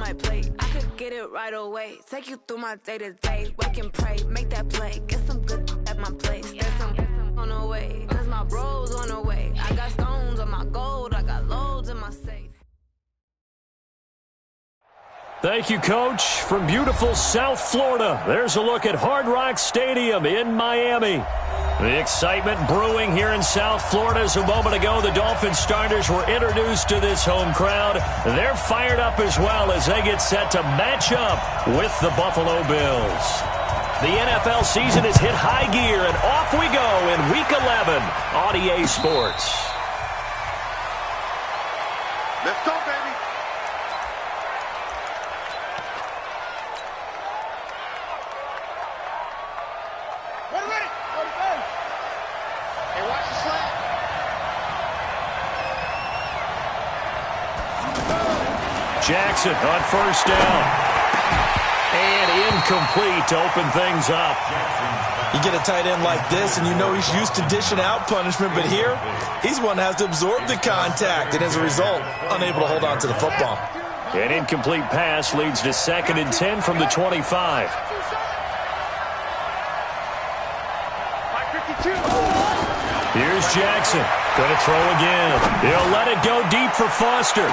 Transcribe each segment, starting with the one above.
my plate. I could get it right away. Take you through my day-to-day. Wake and pray, make that play. Get some good at my place. There's some on the way, cause my bro's on the way. I got stones on my gold, I got loads in my safe. Thank you, Coach. From beautiful South Florida, there's a look at Hard Rock Stadium in Miami. The excitement brewing here in South Florida as a moment ago the Dolphins starters were introduced to this home crowd. They're fired up as well as they get set to match up with the Buffalo Bills. The NFL season has hit high gear, and off we go in Week 11 on EA Sports. Let's go, baby. Jackson on first down. And incomplete to open things up. You get a tight end like this, and you know he's used to dishing out punishment, but here, he's the one that has to absorb the contact, and as a result, unable to hold on to the football. An incomplete pass leads to 2nd and 10 from the 25. Here's Jackson. Going to throw again. He'll let it go deep for Foster.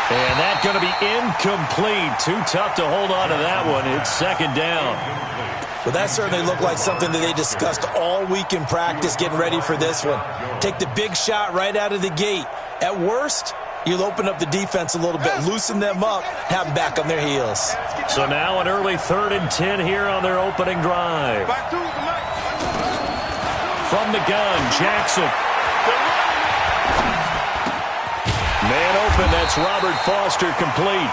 And that's going to be incomplete. Too tough to hold on to that one. It's 2nd down. Well, that certainly looked like something that they discussed all week in practice getting ready for this one. Take the big shot right out of the gate. At worst, you'll open up the defense a little bit, loosen them up, have them back on their heels. So now an early 3rd and 10 here on their opening drive. From the gun, Jackson. Man open, that's Robert Foster complete.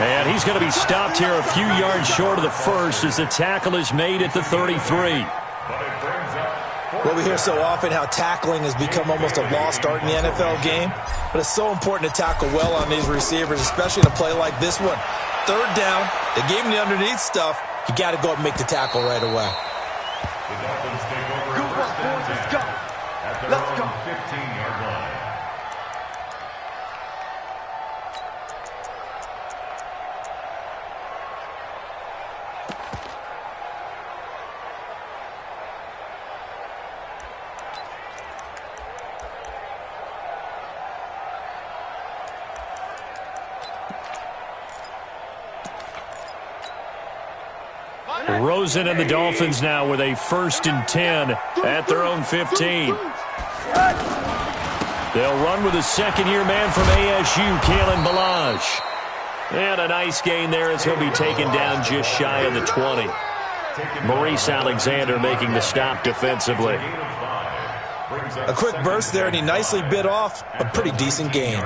And he's going to be stopped here a few yards short of the first as the tackle is made at the 33. Well, we hear so often how tackling has become almost a lost art in the NFL game, but it's so important to tackle well on these receivers, especially in a play like this one. 3rd down, they gave him the underneath stuff. You got to go up and make the tackle right away. Good work, boys. Let's go. Let's go. 15-yard line. Rosen and the Dolphins now with a 1st and 10 at their own 15. They'll run with a second-year man from ASU, Kalen Ballage. And a nice gain there as he'll be taken down just shy of the 20. Maurice Alexander making the stop defensively. A quick burst there, and he nicely bit off a pretty decent gain.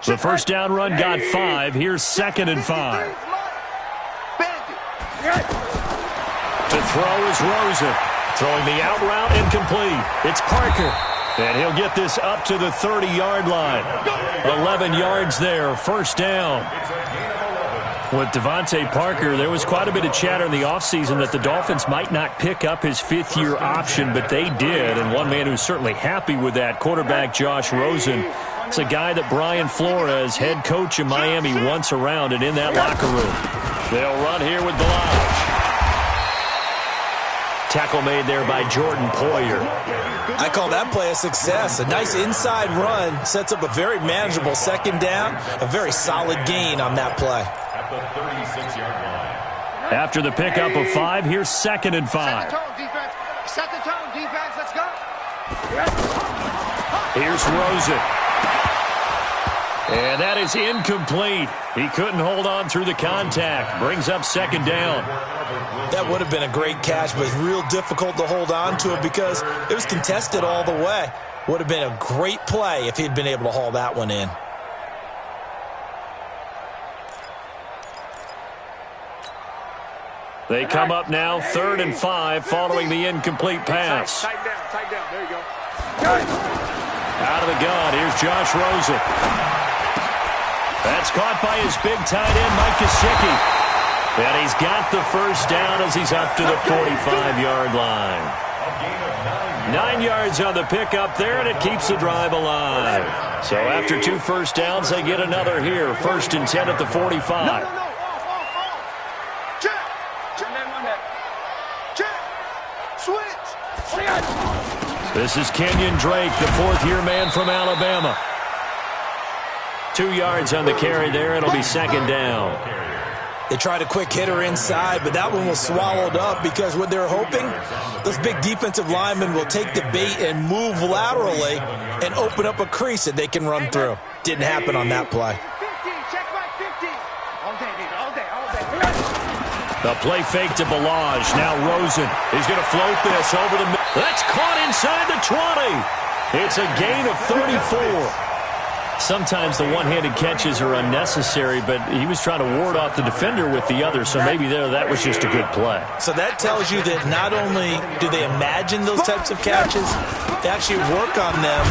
The first down run got 5. Here's 2nd and 5. To throw is Rosen. Throwing the out route incomplete. It's Parker. And he'll get this up to the 30-yard line. 11 yards there, 1st down. With Devontae Parker, there was quite a bit of chatter in the offseason that the Dolphins might not pick up his 5th-year option, but they did. And one man who's certainly happy with that, quarterback Josh Rosen. It's a guy that Brian Flores, head coach of Miami, wants around and in that locker room. They'll run here with Ballage. Tackle made there by Jordan Poyer. I call that play a success. A nice inside run sets up a very manageable 2nd down. A very solid gain on that play. At the 36-yard line. After the pickup of 5, here's 2nd and 5. Second tone defense, let's go. Here's Rosen. And that is incomplete. He couldn't hold on through the contact. Brings up 2nd down. That would have been a great catch, but it's real difficult to hold on to it because it was contested all the way. Would have been a great play if he'd been able to haul that one in. They come up now 3rd and 5 following the incomplete pass. Tight down. There you go. Out of the gun, here's Josh Rosen. That's caught by his big tight end, Mike Gesicki. And he's got the 1st down as he's up to the 45-yard line. 9 yards on the pickup there, and it keeps the drive alive. So after 2 first downs, they get another here. 1st and 10 at the 45. This is Kenyon Drake, the 4th-year man from Alabama. 2 yards on the carry there. It'll be 2nd down. They tried a quick hitter inside, but that one was swallowed up because what they're hoping, those big defensive linemen will take the bait and move laterally and open up a crease that they can run through. Didn't happen on that play. The play fake to Balaj. Now Rosen. He's going to float this over the middle. That's caught inside the 20. It's a gain of 34. Sometimes the one-handed catches are unnecessary, but he was trying to ward off the defender with the other, so maybe that was just a good play. So that tells you that not only do they imagine those types of catches, they actually work on them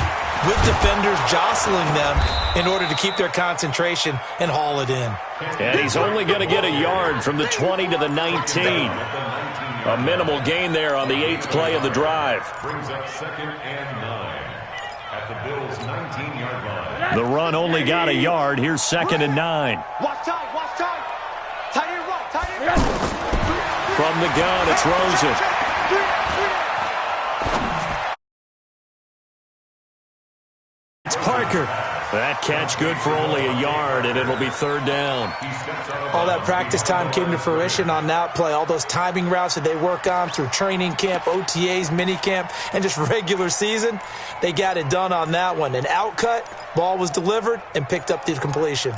with defenders jostling them in order to keep their concentration and haul it in. And he's only going to get a yard from the 20 to the 19. A minimal gain there on the 8th play of the drive. Brings up 2nd and 9 at the Bills' 19-yard line. The run only got a yard. Here's 2nd and 9. Watch time, watch time. Tight end right, tight end right. From the gun, it's Rosen. It's Parker. That catch good for only a yard, and it'll be 3rd down. All that practice time came to fruition on that play. All those timing routes that they work on through training camp, OTAs, minicamp, and just regular season, they got it done on that one. An outcut, ball was delivered, and picked up the completion.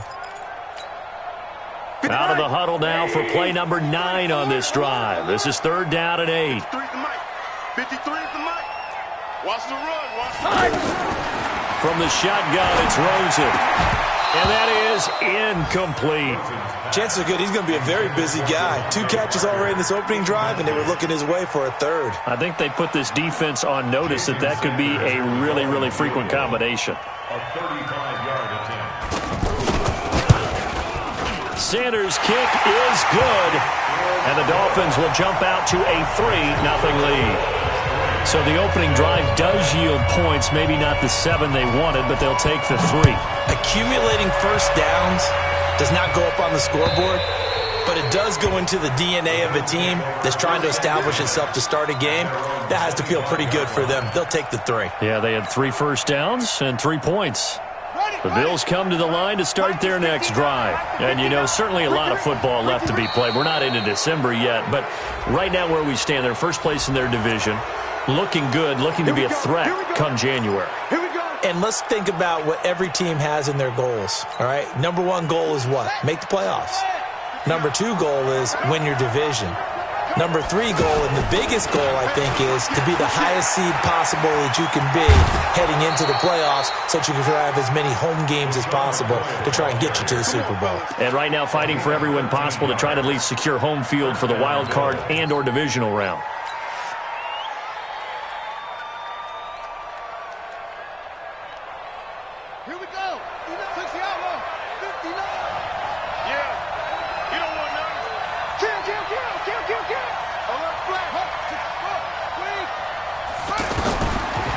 Out of the huddle now for play number 9 on this drive. This is 3rd down and 8. 53 is the mic. Watch the run, watch the run. From the shotgun, it's Rosen. And that is incomplete. Chances are good he's going to be a very busy guy. 2 catches already in this opening drive, and they were looking his way for a 3rd. I think they put this defense on notice that could be a really, really frequent combination. A 35-yard attempt. Sanders' kick is good. And the Dolphins will jump out to a 3-0 lead. So the opening drive does yield points, maybe not the 7 they wanted, but they'll take the 3. Accumulating first downs does not go up on the scoreboard, but it does go into the DNA of a team that's trying to establish itself to start a game. That has to feel pretty good for them. They'll take the 3. Yeah, they had 3 first downs and 3 points. The Bills come to the line to start their next drive. And, you know, certainly a lot of football left to be played. We're not into December yet, but right now where we stand, they're first place in their division. Looking good, looking to be a threat come January. And let's think about what every team has in their goals, all right? Number 1 goal is what? Make the playoffs. Number 2 goal is win your division. Number 3 goal, and the biggest goal, I think, is to be the highest seed possible that you can be heading into the playoffs so that you can have as many home games as possible to try and get you to the Super Bowl. And right now fighting for every win possible to try to at least secure home field for the wild card and or divisional round.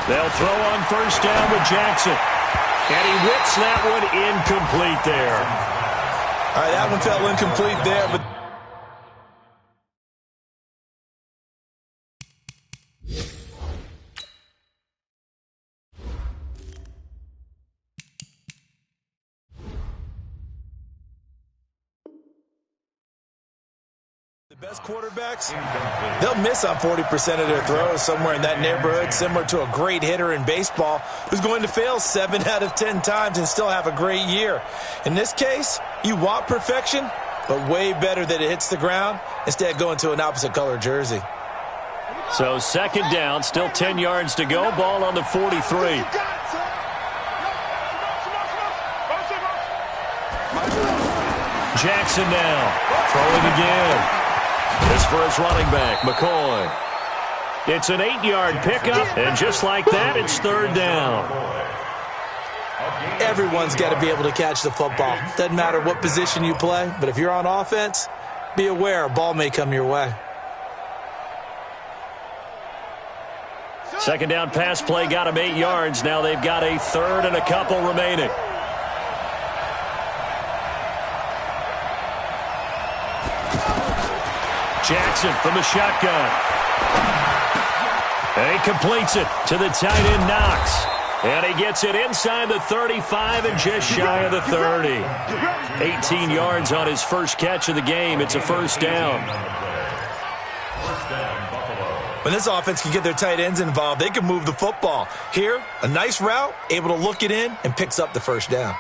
They'll throw on first down with Jackson. And he whips that one incomplete there. All right, that one fell incomplete there, but best quarterbacks, they'll miss on 40% of their throws somewhere in that neighborhood, similar to a great hitter in baseball who's going to fail 7 out of 10 times and still have a great year. In this case, you want perfection, but way better that it hits the ground instead of going to an opposite color jersey. So 2nd down, still 10 yards to go, ball on the 43. Jackson now, throwing again. This for his running back, McCoy. It's an 8-yard pickup, and just like that, it's 3rd down. Everyone's got to be able to catch the football. Doesn't matter what position you play, but if you're on offense, be aware a ball may come your way. Second down pass play got him 8 yards. Now they've got a third and a couple remaining. Jackson from the shotgun. And he completes it to the tight end Knox. And he gets it inside the 35 and just shy of the 30. 18 yards on his first catch of the game. It's a first down. When this offense can get their tight ends involved, they can move the football. Here, a nice route, able to look it in, and picks up the first down.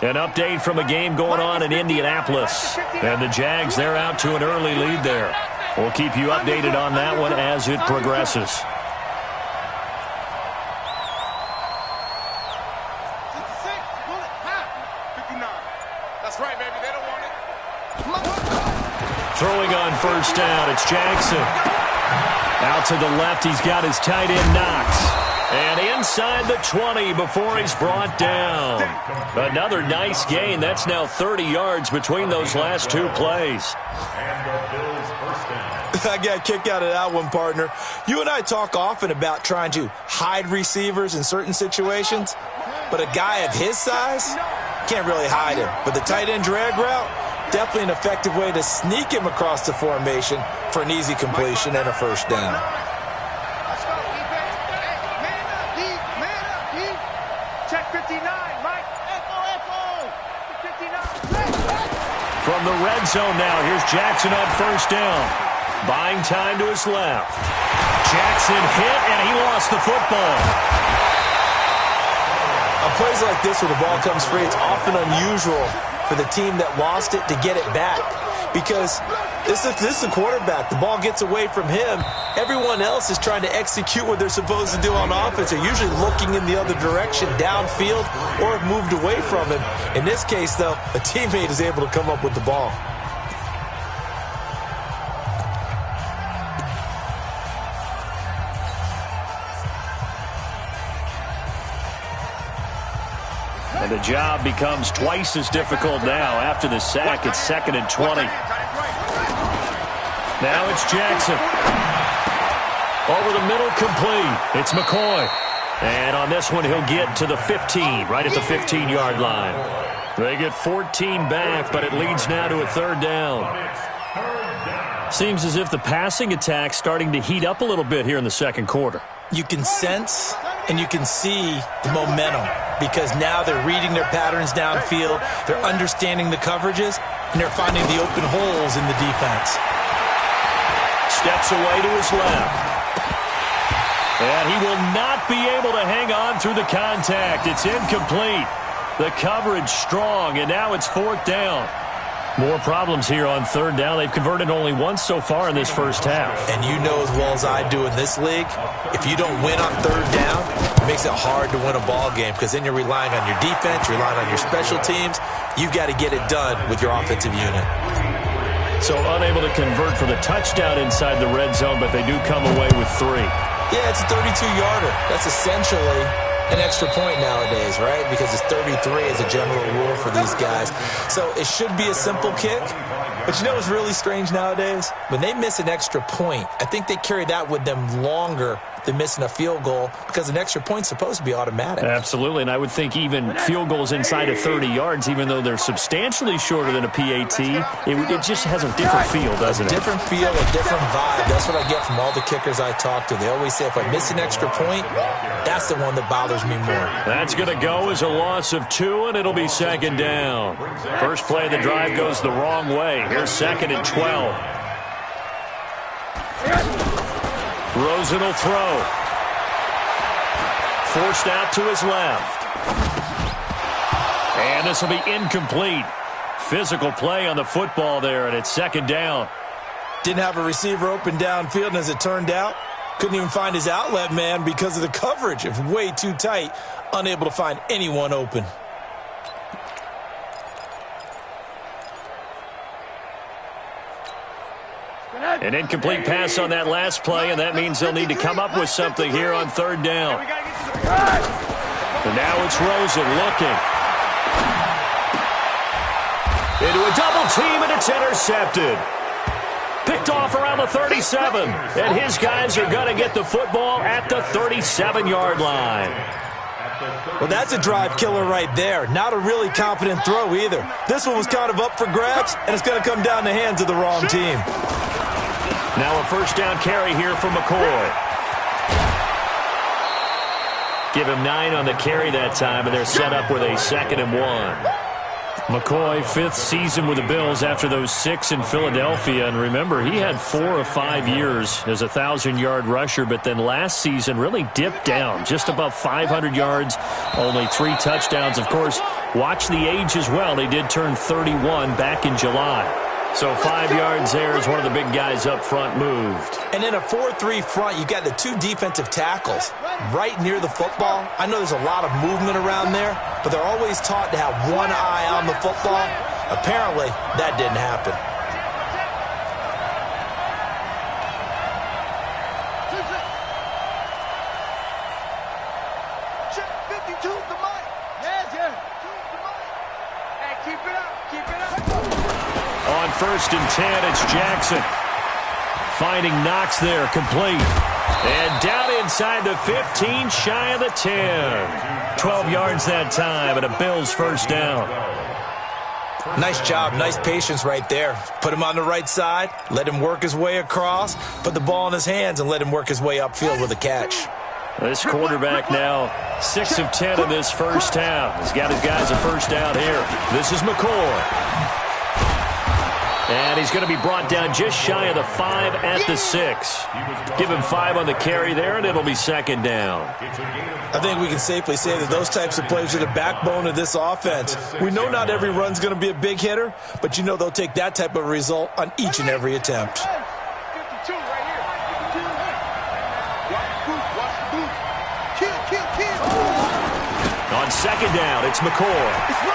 An update from a game going on in Indianapolis. And the Jags, they're out to an early lead there. We'll keep you updated on that one as it progresses. That's right, baby. They don't want it. Throwing on first down, it's Jackson. Out to the left, he's got his tight end Knox. And inside the 20 before he's brought down. Another nice gain. That's now 30 yards between those last two plays. I got a kick out of that one, partner. You and I talk often about trying to hide receivers in certain situations, but a guy of his size can't really hide him. But the tight end drag route, definitely an effective way to sneak him across the formation for an easy completion and a first down. Check 59, Mike. Echo. 59. From the red zone now, here's Jackson on first down. Buying time to his left. Jackson hit, and he lost the football. On plays like this where the ball comes free, it's often unusual for the team that lost it to get it back. Because this is the quarterback. The ball gets away from him. Everyone else is trying to execute what they're supposed to do on offense. They're usually looking in the other direction, downfield, or have moved away from him. In this case, though, a teammate is able to come up with the ball. And the job becomes twice as difficult now. After the sack, it's 2nd and 20. Now it's Jackson. Over the middle, complete. It's McCoy. And on this one, he'll get to the 15, right at the 15-yard line. They get 14 back, but it leads now to a third down. Seems as if the passing attack's starting to heat up a little bit here in the second quarter. You can sense and you can see the momentum because now they're reading their patterns downfield, they're understanding the coverages, and they're finding the open holes in the defense. Steps away to his left. And he will not be able to hang on through the contact. It's incomplete. The coverage strong, and now it's fourth down. More problems here on third down. They've converted only once so far in this first half. And you know as well as I do in this league, if you don't win on third down, it makes it hard to win a ball game because then you're relying on your defense, you're relying on your special teams. You've got to get it done with your offensive unit. So unable to convert for the touchdown inside the red zone, but they do come away with 3. Yeah, it's a 32-yarder. That's essentially an extra point nowadays, right? Because it's 33 as a general rule for these guys. So it should be a simple kick. But you know what's really strange nowadays? When they miss an extra point, I think they carry that with them longer than missing a field goal because an extra point's supposed to be automatic. Absolutely, and I would think even field goals inside of 30 yards, even though they're substantially shorter than a PAT, it just has a different feel, doesn't it? A different feel, a different vibe. That's what I get from all the kickers I talk to. They always say if I miss an extra point, that's the one that bothers me more. That's going to go as a loss of 2, and it'll be second down. First play of the drive goes the wrong way. Here's 2nd and 12. Rosen will throw. Forced out to his left. And this will be incomplete. Physical play on the football there, and it's second down. Didn't have a receiver open downfield, and as it turned out, couldn't even find his outlet man because of the coverage. It was way too tight, unable to find anyone open. An incomplete pass on that last play, and that means they'll need to come up with something here on third down. And now it's Rosen looking. Into a double team, and it's intercepted. Picked off around the 37. And his guys are going to get the football at the 37-yard line. Well, that's a drive killer right there. Not a really confident throw either. This one was kind of up for grabs, and it's going to come down the hands of the wrong team. Now a first down carry here for McCoy. Give him 9 on the carry that time, and they're set up with a 2nd and 1. McCoy, 5th season with the Bills after those 6 in Philadelphia. And remember, he had 4 or 5 years as a 1,000-yard rusher, but then last season really dipped down, just above 500 yards, only 3 touchdowns. Of course, watch the age as well. He did turn 31 back in July. So 5 yards there as one of the big guys up front moved. And in a 4-3 front, you got the 2 defensive tackles right near the football. I know there's a lot of movement around there, but they're always taught to have one eye on the football. Apparently, that didn't happen. On 1st and 10, it's Jackson. Finding Knox there, complete. And down inside the 15, shy of the 10. 12 yards that time, and a Bills first down. Nice job, nice patience right there. Put him on the right side, let him work his way across, put the ball in his hands, and let him work his way upfield with a catch. This quarterback now 6 of 10 in this first half. He's got his guys a first down here. This is McCoy. And he's going to be brought down just shy of the 5 at the 6. Give him 5 on the carry there, and it'll be 2nd down. I think we can safely say that those types of plays are the backbone of this offense. We know not every run's going to be a big hitter, but you know they'll take that type of result on each and every attempt. 52 right here. 52. Kill. On 2nd down, it's McCoy.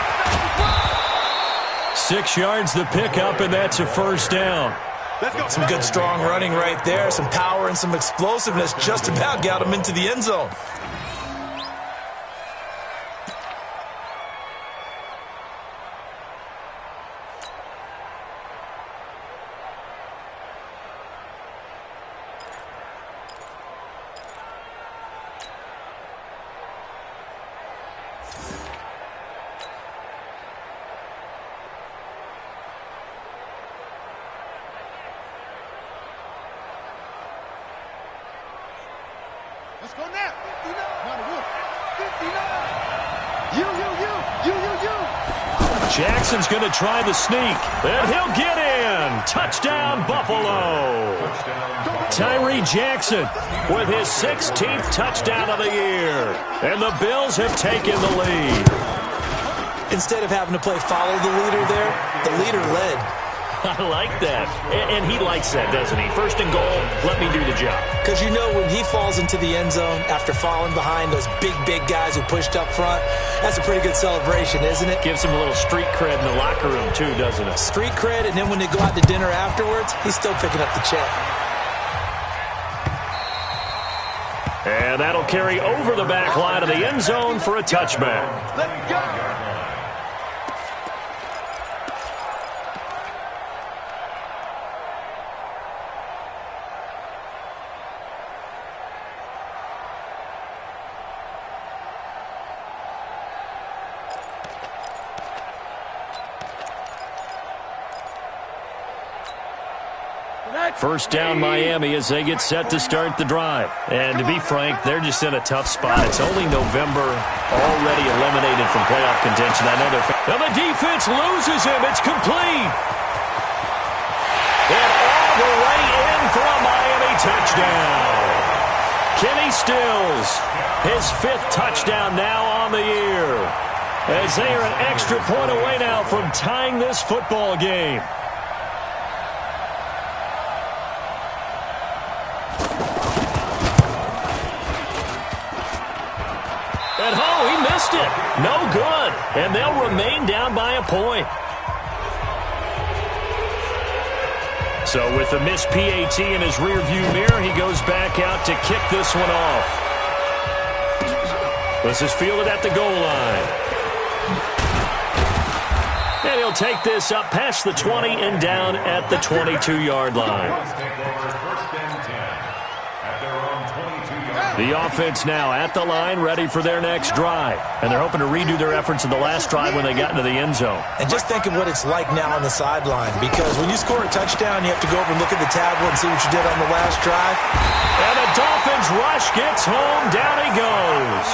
6 yards the pickup, and that's a first down. Some good strong running right there. Some power and some explosiveness just about got him into the end zone. Let's go now. 59. Jackson's going to try the sneak, and he'll get in. Touchdown, Buffalo. Tyree Jackson with his 16th touchdown of the year. And the Bills have taken the lead. Instead of having to play follow the leader there, the leader led. I like that. And he likes that, doesn't he? 1st and goal, let me do the job. Because you know when he falls into the end zone after falling behind those big guys who pushed up front, that's a pretty good celebration, isn't it? Gives him a little street cred in the locker room, too, doesn't it? Street cred, and then when they go out to dinner afterwards, he's still picking up the check. And that'll carry over the back line of the end zone for a touchback. Let's go. First down, Miami, as they get set to start the drive. And to be frank, they're just in a tough spot. It's only November, already eliminated from playoff contention. I know they're... And the defense loses him. It's complete. And all the way in for a Miami touchdown. Kenny Stills, his 5th touchdown now on the year. As they are an extra point away now from tying this football game. It. No good. And they'll remain down by a point. So with the missed PAT in his rearview mirror, he goes back out to kick this one off. This is fielded at the goal line. And he'll take this up past the 20 and down at the 22-yard line. The offense now at the line, ready for their next drive. And they're hoping to redo their efforts in the last drive when they got into the end zone. And just think of what it's like now on the sideline, because when you score a touchdown, you have to go over and look at the tablet and see what you did on the last drive. And the Dolphins rush gets home. Down he goes.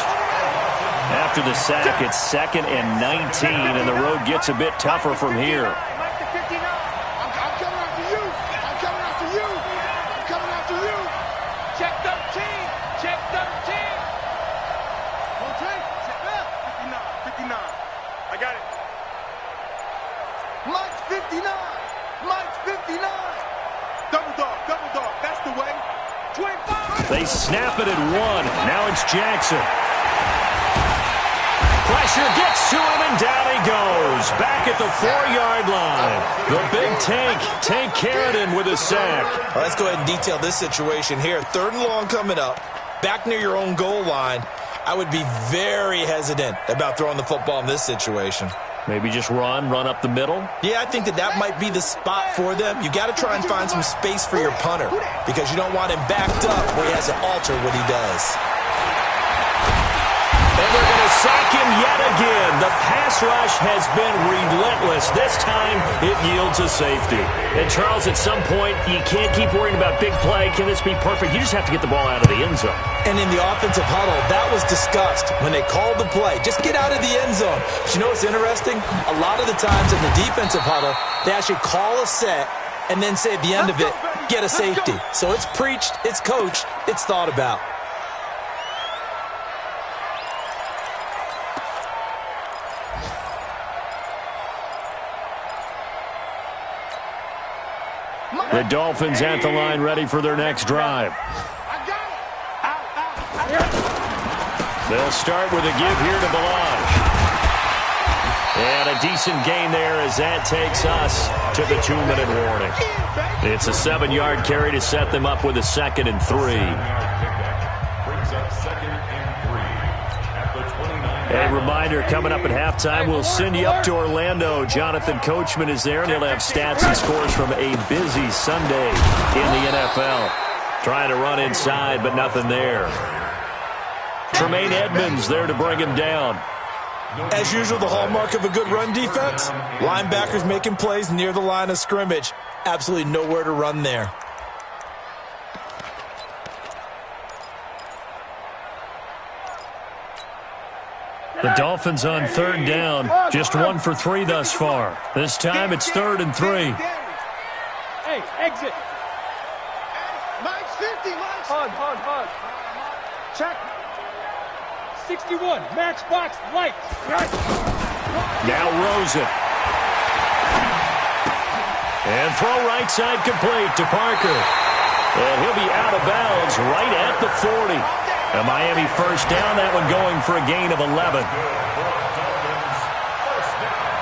After the sack, it's 2nd and 19, and the road gets a bit tougher from here. They snap it at 1. Now it's Jackson. Pressure gets to him, and down he goes. Back at the 4-yard line. The big Tank Carradine with a sack. All right, let's go ahead and detail this situation here. 3rd and long coming up. Back near your own goal line. I would be very hesitant about throwing the football in this situation. Maybe just run up the middle? Yeah, I think that might be the spot for them. You got to try and find some space for your punter because you don't want him backed up where he has to alter what he does. And they're going to sack him yet again. The pass rush has been relentless. This time, it yields a safety. And, Charles, at some point, you can't keep worrying about big play. Can this be perfect? You just have to get the ball out of the end zone. And in the offensive huddle, that was discussed when they called the play. Just get out of the end zone. But you know what's interesting? A lot of the times in the defensive huddle, they actually call a set and then say at the end of it, get a safety. So it's preached, it's coached, it's thought about. The Dolphins at the line, ready for their next drive. They'll start with a give here to Balaj. And a decent gain there as that takes us to the 2-minute warning. It's a 7-yard carry to set them up with a 2nd and 3. A reminder, coming up at halftime, we'll send you up to Orlando. Jonathan Coachman is there, and he'll have stats and scores from a busy Sunday in the NFL. Trying to run inside, but nothing there. Tremaine Edmonds there to bring him down. As usual, the hallmark of a good run defense, linebackers making plays near the line of scrimmage. Absolutely nowhere to run there. The Dolphins on 3rd down, just 1 for 3 thus far. This time it's 3rd and 3. Hey, exit. Mike's 50, Mike's. Hug. Check. 61, matchbox, light. Now Rosen. And throw right side complete to Parker. And he'll be out of bounds right at the 40. A Miami first down, that one going for a gain of 11.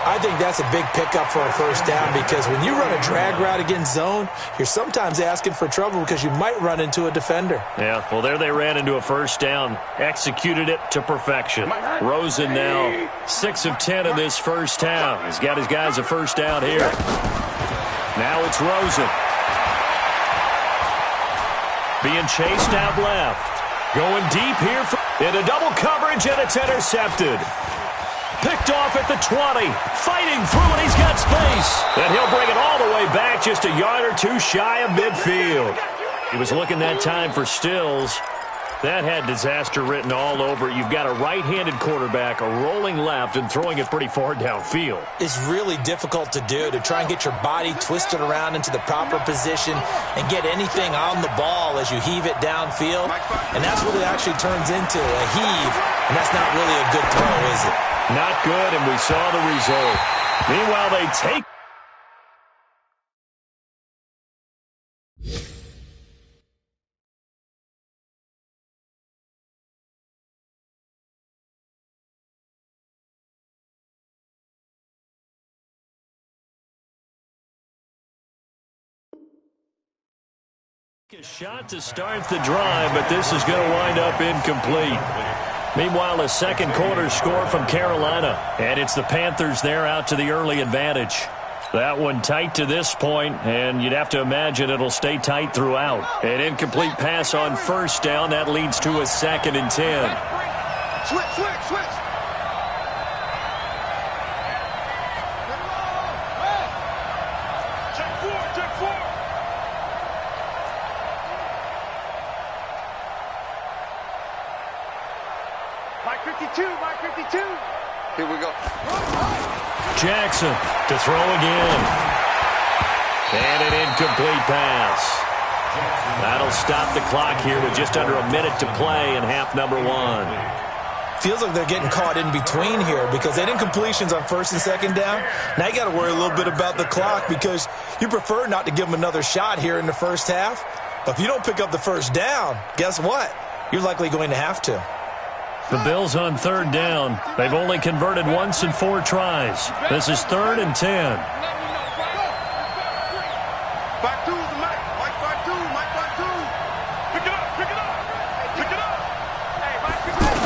I think that's a big pickup for a first down because when you run a drag route against zone, you're sometimes asking for trouble because you might run into a defender. Yeah, well, there they ran into a first down, executed it to perfection. Rosen now 6 of 10 in this first down. He's got his guys a first down here. Now it's Rosen. Being chased out left. Going deep here into double coverage, and it's intercepted. Picked off at the 20. Fighting through, and he's got space. And he'll bring it all the way back, just a yard or two shy of midfield. He was looking that time for Stills. That had disaster written all over it. You've got a right-handed quarterback, a rolling left, and throwing it pretty far downfield. It's really difficult to do, to try and get your body twisted around into the proper position and get anything on the ball as you heave it downfield. And that's what it actually turns into, a heave. And that's not really a good throw, is it? Not good, and we saw the result. Meanwhile, they take. A shot to start the drive, but this is going to wind up incomplete. Meanwhile, a second quarter score from Carolina. And it's the Panthers there out to the early advantage. That one tight to this point, and you'd have to imagine it'll stay tight throughout. An incomplete pass on first down. That leads to a 2nd and 10. Switch. Check four. Mike 52. Here we go. Jackson to throw again. And an incomplete pass. That'll stop the clock here with just under a minute to play in half number 1. Feels like they're getting caught in between here because they had incompletions on 1st and 2nd down. Now you got to worry a little bit about the clock because you prefer not to give them another shot here in the first half. But if you don't pick up the first down, guess what? You're likely going to have to. The Bills on 3rd down. They've only converted once in 4 tries. This is 3rd and 10. Back to the Mike. Mike 5-2. Pick it up. Hey, Mike, pick it up.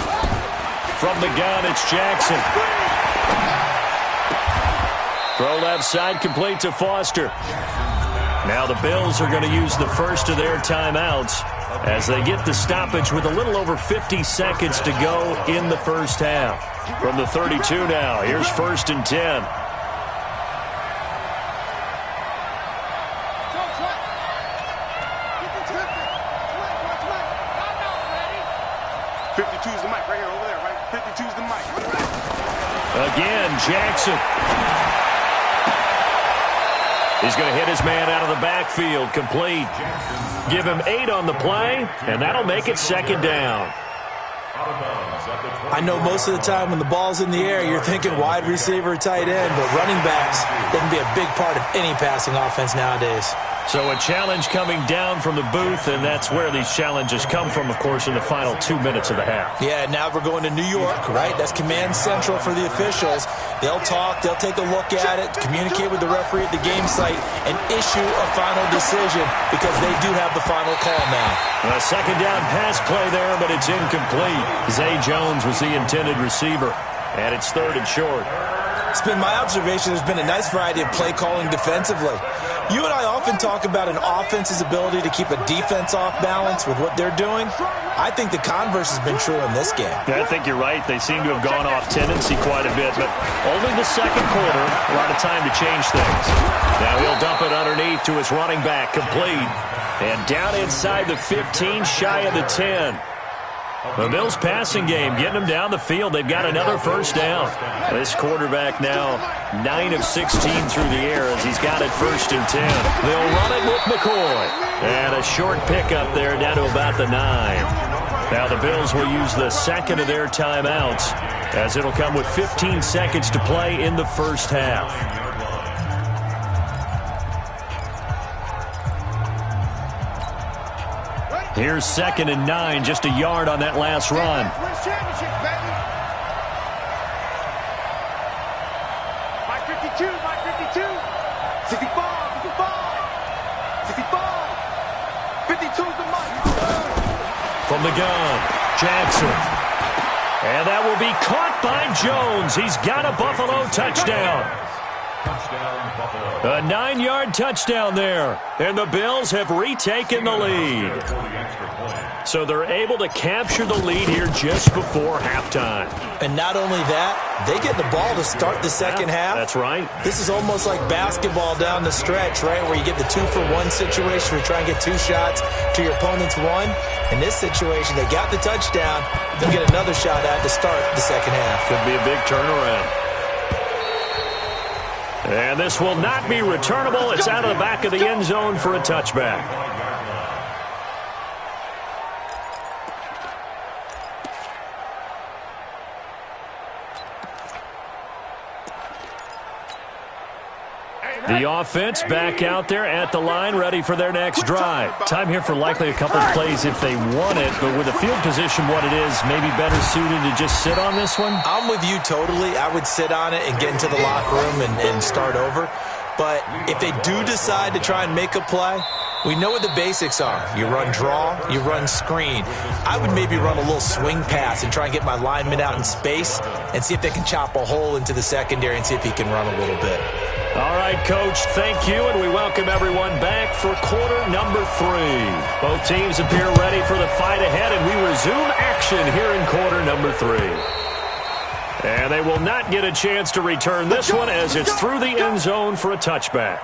From the gun, it's Jackson. Throw left side, complete to Foster. Now the Bills are going to use the first of their timeouts as they get the stoppage with a little over 50 seconds to go in the first half. From the 32 now, here's 1st and 10. Again, Jackson. He's going to hit his man out of the backfield, complete. Give him 8 on the play, and that'll make it 2nd down. I know most of the time when the ball's in the air, you're thinking wide receiver, tight end, but running backs, they can be a big part of any passing offense nowadays. So a challenge coming down from the booth, and that's where these challenges come from, of course, in the final 2 minutes of the half. Yeah, now we're going to New York, right? That's command central for the officials. They'll talk, they'll take a look at it, communicate with the referee at the game site, and issue a final decision because they do have the final call now. A 2nd down pass play there, but it's incomplete. Zay Jones was the intended receiver, and it's 3rd and short. It's been my observation there's been a nice variety of play calling defensively. You and I often talk about an offense's ability to keep a defense off balance with what they're doing. I think the converse has been true in this game. Yeah, I think you're right. They seem to have gone off tendency quite a bit, but only the 2nd quarter, a lot of time to change things. Now he'll dump it underneath to his running back, complete. And down inside the 15, shy of the 10. The Bills passing game, getting them down the field. They've got another first down. This quarterback now 9 of 16 through the air as he's got it 1st and 10. They'll run it with McCoy. And a short pickup there down to about the 9. Now the Bills will use the 2nd of their timeouts as it'll come with 15 seconds to play in the first half. Here's 2nd and 9, just a yard on that last run. Mike 52. 65. 52's the Mike. From the gun, Jackson. And that will be caught by Jones. He's got a Buffalo touchdown. A 9-yard touchdown there. And the Bills have retaken the lead. So they're able to capture the lead here just before halftime. And not only that, they get the ball to start the second half. That's right. This is almost like basketball down the stretch, right, where you get the 2-for-1 situation where you try and get 2 shots to your opponent's 1. In this situation, they got the touchdown. They'll get another shot at to start the second half. Could be a big turnaround. And this will not be returnable. It's out of the back of the end zone for a touchback. The offense back out there at the line, ready for their next drive. Time here for likely a couple of plays if they want it, but with the field position what it is, maybe better suited to just sit on this one? I'm with you totally. I would sit on it and get into the locker room and start over. But if they do decide to try and make a play, We know what the basics are. You run draw, you run screen. I would maybe run a little swing pass and try and get my lineman out in space and see if they can chop a hole into the secondary and see if he can run a little bit. All right, Coach, thank you, and we welcome everyone back for quarter number 3. Both teams appear ready for the fight ahead, and we resume action here in quarter number 3. And they will not get a chance to return this one as it's through the end zone for a touchback.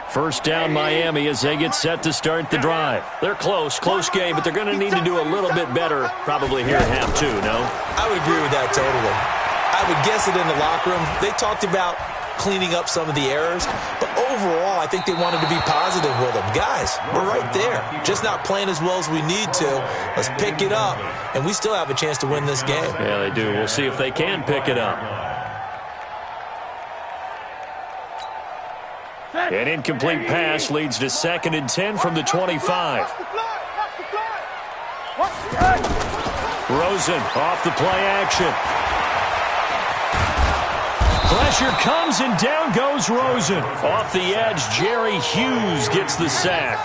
First down, Miami, as they get set to start the drive. They're close game, but they're going to need to do a little bit better probably here at half 2, no? I would agree with that totally. I would guess it in the locker room. They talked about cleaning up some of the errors, but overall, I think they wanted to be positive with them. Guys, we're right there. Just not playing as well as we need to. Let's pick it up, and we still have a chance to win this game. Yeah, they do. We'll see if they can pick it up. An incomplete pass leads to 2nd and 10 from the 25. Rosen off the play action. Pressure comes and down goes Rosen. Off the edge, Jerry Hughes gets the sack.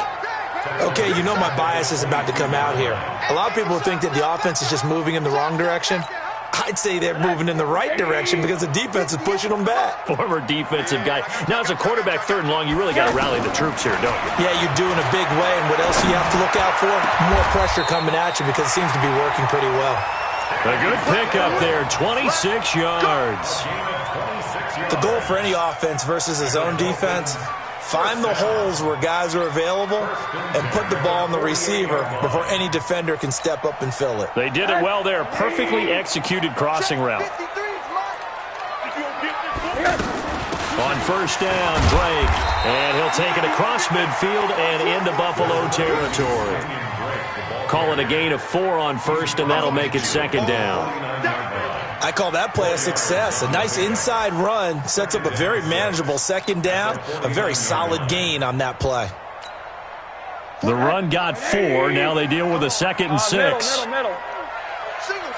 Okay, you know my bias is about to come out here. A lot of people think that the offense is just moving in the wrong direction. I'd say they're moving in the right direction because the defense is pushing them back. Former defensive guy. Now, as a quarterback 3rd and long, you really got to rally the troops here, don't you? Yeah, you're doing a big way, and what else do you have to look out for? More pressure coming at you because it seems to be working pretty well. A good pickup there, 26 yards. The goal for any offense versus his own defense, find the holes where guys are available and put the ball on the receiver before any defender can step up and fill it. They did it well there. Perfectly executed crossing route. On first down, Drake. And he'll take it across midfield and into Buffalo territory. Call it a gain of 4 on first, and that'll make it 2nd down. I call that play a success. A nice inside run sets up a very manageable 2nd down, a very solid gain on that play. The run got 4. Now they deal with a 2nd and 6. Middle. Single.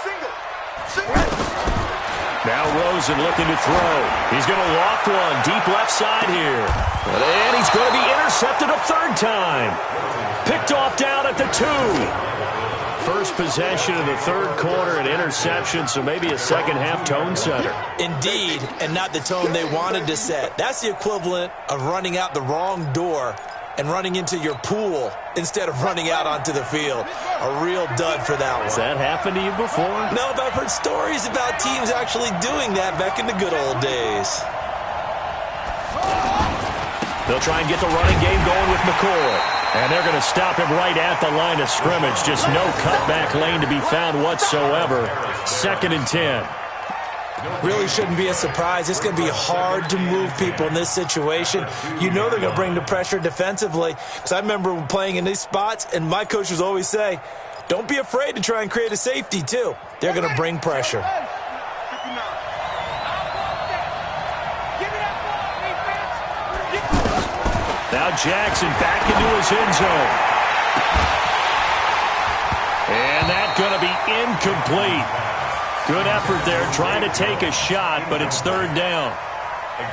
Now Rosen looking to throw. He's going to loft one deep left side here. And he's going to be intercepted a 3rd time. Picked off down at the 2. First possession of the 3rd quarter, an interception, so maybe a second-half tone setter. Indeed, and not the tone they wanted to set. That's the equivalent of running out the wrong door and running into your pool instead of running out onto the field. A real dud for that one. Has that happened to you before? No, but I've heard stories about teams actually doing that back in the good old days. They'll try and get the running game going with McCoy. And they're going to stop him right at the line of scrimmage. Just no cutback lane to be found whatsoever. 2nd and 10. Really shouldn't be a surprise. It's going to be hard to move people in this situation. You know they're going to bring the pressure defensively. Because I remember playing in these spots, and my coaches always say, don't be afraid to try and create a safety, too. They're going to bring pressure. Now Jackson back into his end zone. And that's going to be incomplete. Good effort there trying to take a shot, but it's 3rd down.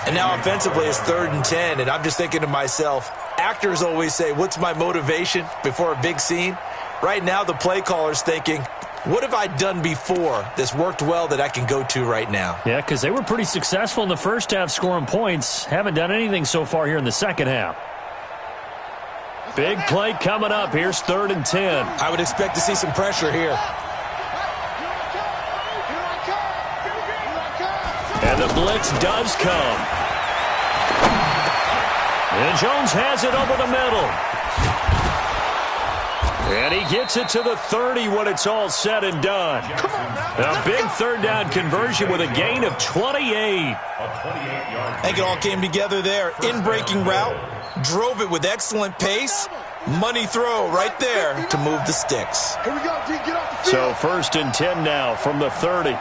And now offensively it's 3rd and 10, and I'm just thinking to myself, actors always say, what's my motivation before a big scene? Right now the play caller's thinking, what have I done before that's worked well that I can go to right now? Yeah, because they were pretty successful in the first half scoring points. Haven't done anything so far here in the second half. Big play coming up. Here's 3rd and 10. I would expect to see some pressure here. And the blitz does come. And Jones has it over the middle. And he gets it to the 30 when it's all said and done. A big 3rd down conversion with a gain of 28. I think it all came together there. In-breaking route, drove it with excellent pace. Money throw right there to move the sticks. Here we go, D. Get off the field. So 1st and 10 now from the 30.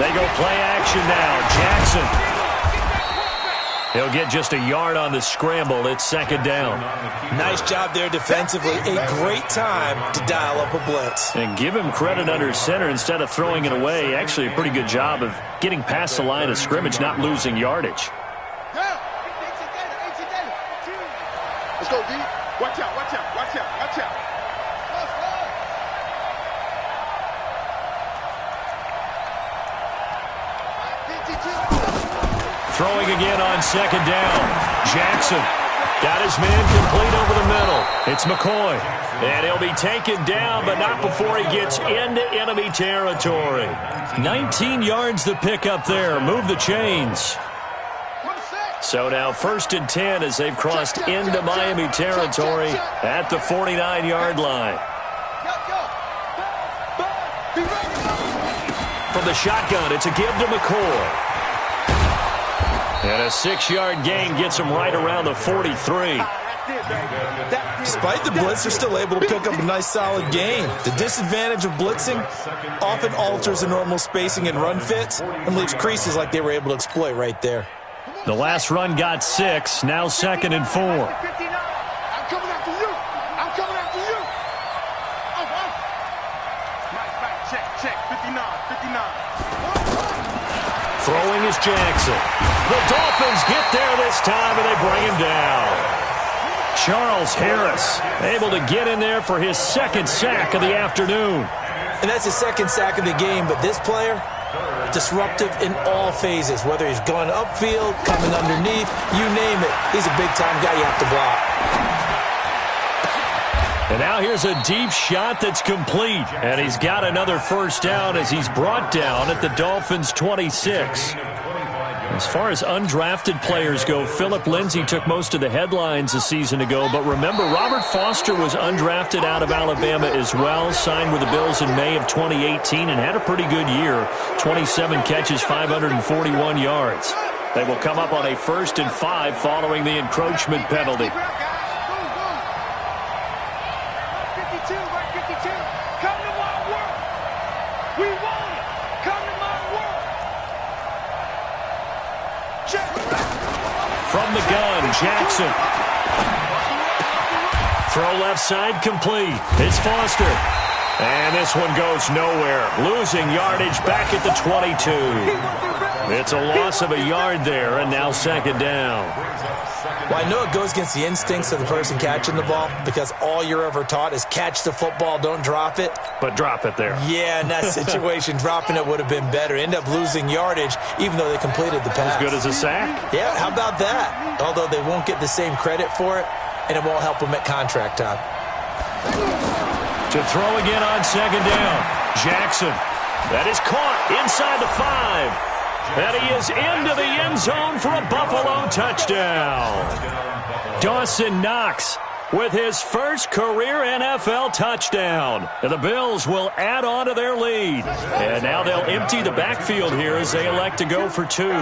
They go play action now. Jackson. He'll get just a yard on the scramble. It's second down. Nice job there defensively. A great time to dial up a blitz. And give him credit under center instead of throwing it away. Actually, a pretty good job of getting past the line of scrimmage, not losing yardage. Let's go, D. Watch out, watch out, watch out, watch out. Throwing again on second down. Jackson got his man complete over the middle. It's McCoy. And he'll be taken down, but not before he gets into enemy territory. 19 yards the pick up there. Move the chains. So now 1st and 10 as they've crossed into Miami territory at the 49-yard line. From the shotgun, it's a give to McCoy. And a 6-yard gain gets him right around the 43. Despite the blitz, they're still able to pick up a nice solid gain. The disadvantage of blitzing often alters the normal spacing and run fits and leaves creases like they were able to exploit right there. The last run got 6, now 2nd and 4. I'm coming after you. I'm coming after you. Right, check. 59. Throwing is Jackson. The Dolphins get there this time, and they bring him down. Charles Harris able to get in there for his 2nd sack of the afternoon. And that's his 2nd sack of the game, but this player, disruptive in all phases, whether he's going upfield, coming underneath, you name it. He's a big-time guy you have to block. And now here's a deep shot that's complete. And he's got another 1st down as he's brought down at the Dolphins' 26. As far as undrafted players go, Philip Lindsay took most of the headlines a season ago. But remember, Robert Foster was undrafted out of Alabama as well, signed with the Bills in May of 2018 and had a pretty good year. 27 catches, 541 yards. They will come up on a 1st and 5 following the encroachment penalty. From the gun, Jackson. Throw left side complete. It's Foster. And this one goes nowhere. Losing yardage back at the 22. It's a loss of a yard there, and now 2nd down. Well, I know it goes against the instincts of the person catching the ball because all you're ever taught is catch the football, don't drop it. But drop it there. Yeah, in that situation, dropping it would have been better. End up losing yardage even though they completed the pass. As good as a sack? Yeah, how about that? Although they won't get the same credit for it, and it won't help them at contract time. To throw again on 2nd down. Jackson. That is caught inside the 5. And he is into the end zone for a Buffalo touchdown. Dawson Knox with his 1st career NFL touchdown. And the Bills will add on to their lead. And now they'll empty the backfield here as they elect to go for 2. To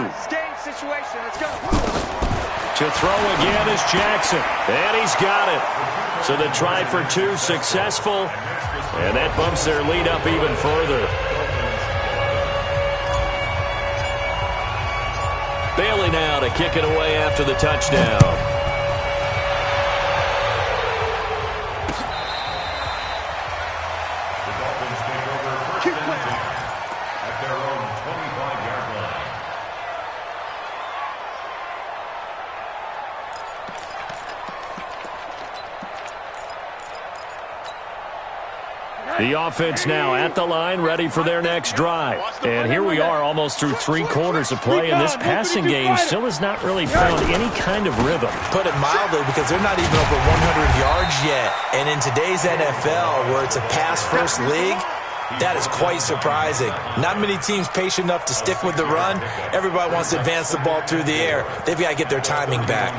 throw again is Jackson. And he's got it. So the try for 2 successful. And that bumps their lead up even further. Bailey now to kick it away after the touchdown. The Dolphins take over 1st and 10 at their own 25-yard line. The offense now at the line, ready for their next drive. And here we are almost through 3 quarters of play, and this passing game still has not really found any kind of rhythm. Put it mildly, because they're not even over 100 yards yet. And in today's NFL, where it's a pass-first league, that is quite surprising. Not many teams patient enough to stick with the run. Everybody wants to advance the ball through the air. They've got to get their timing back.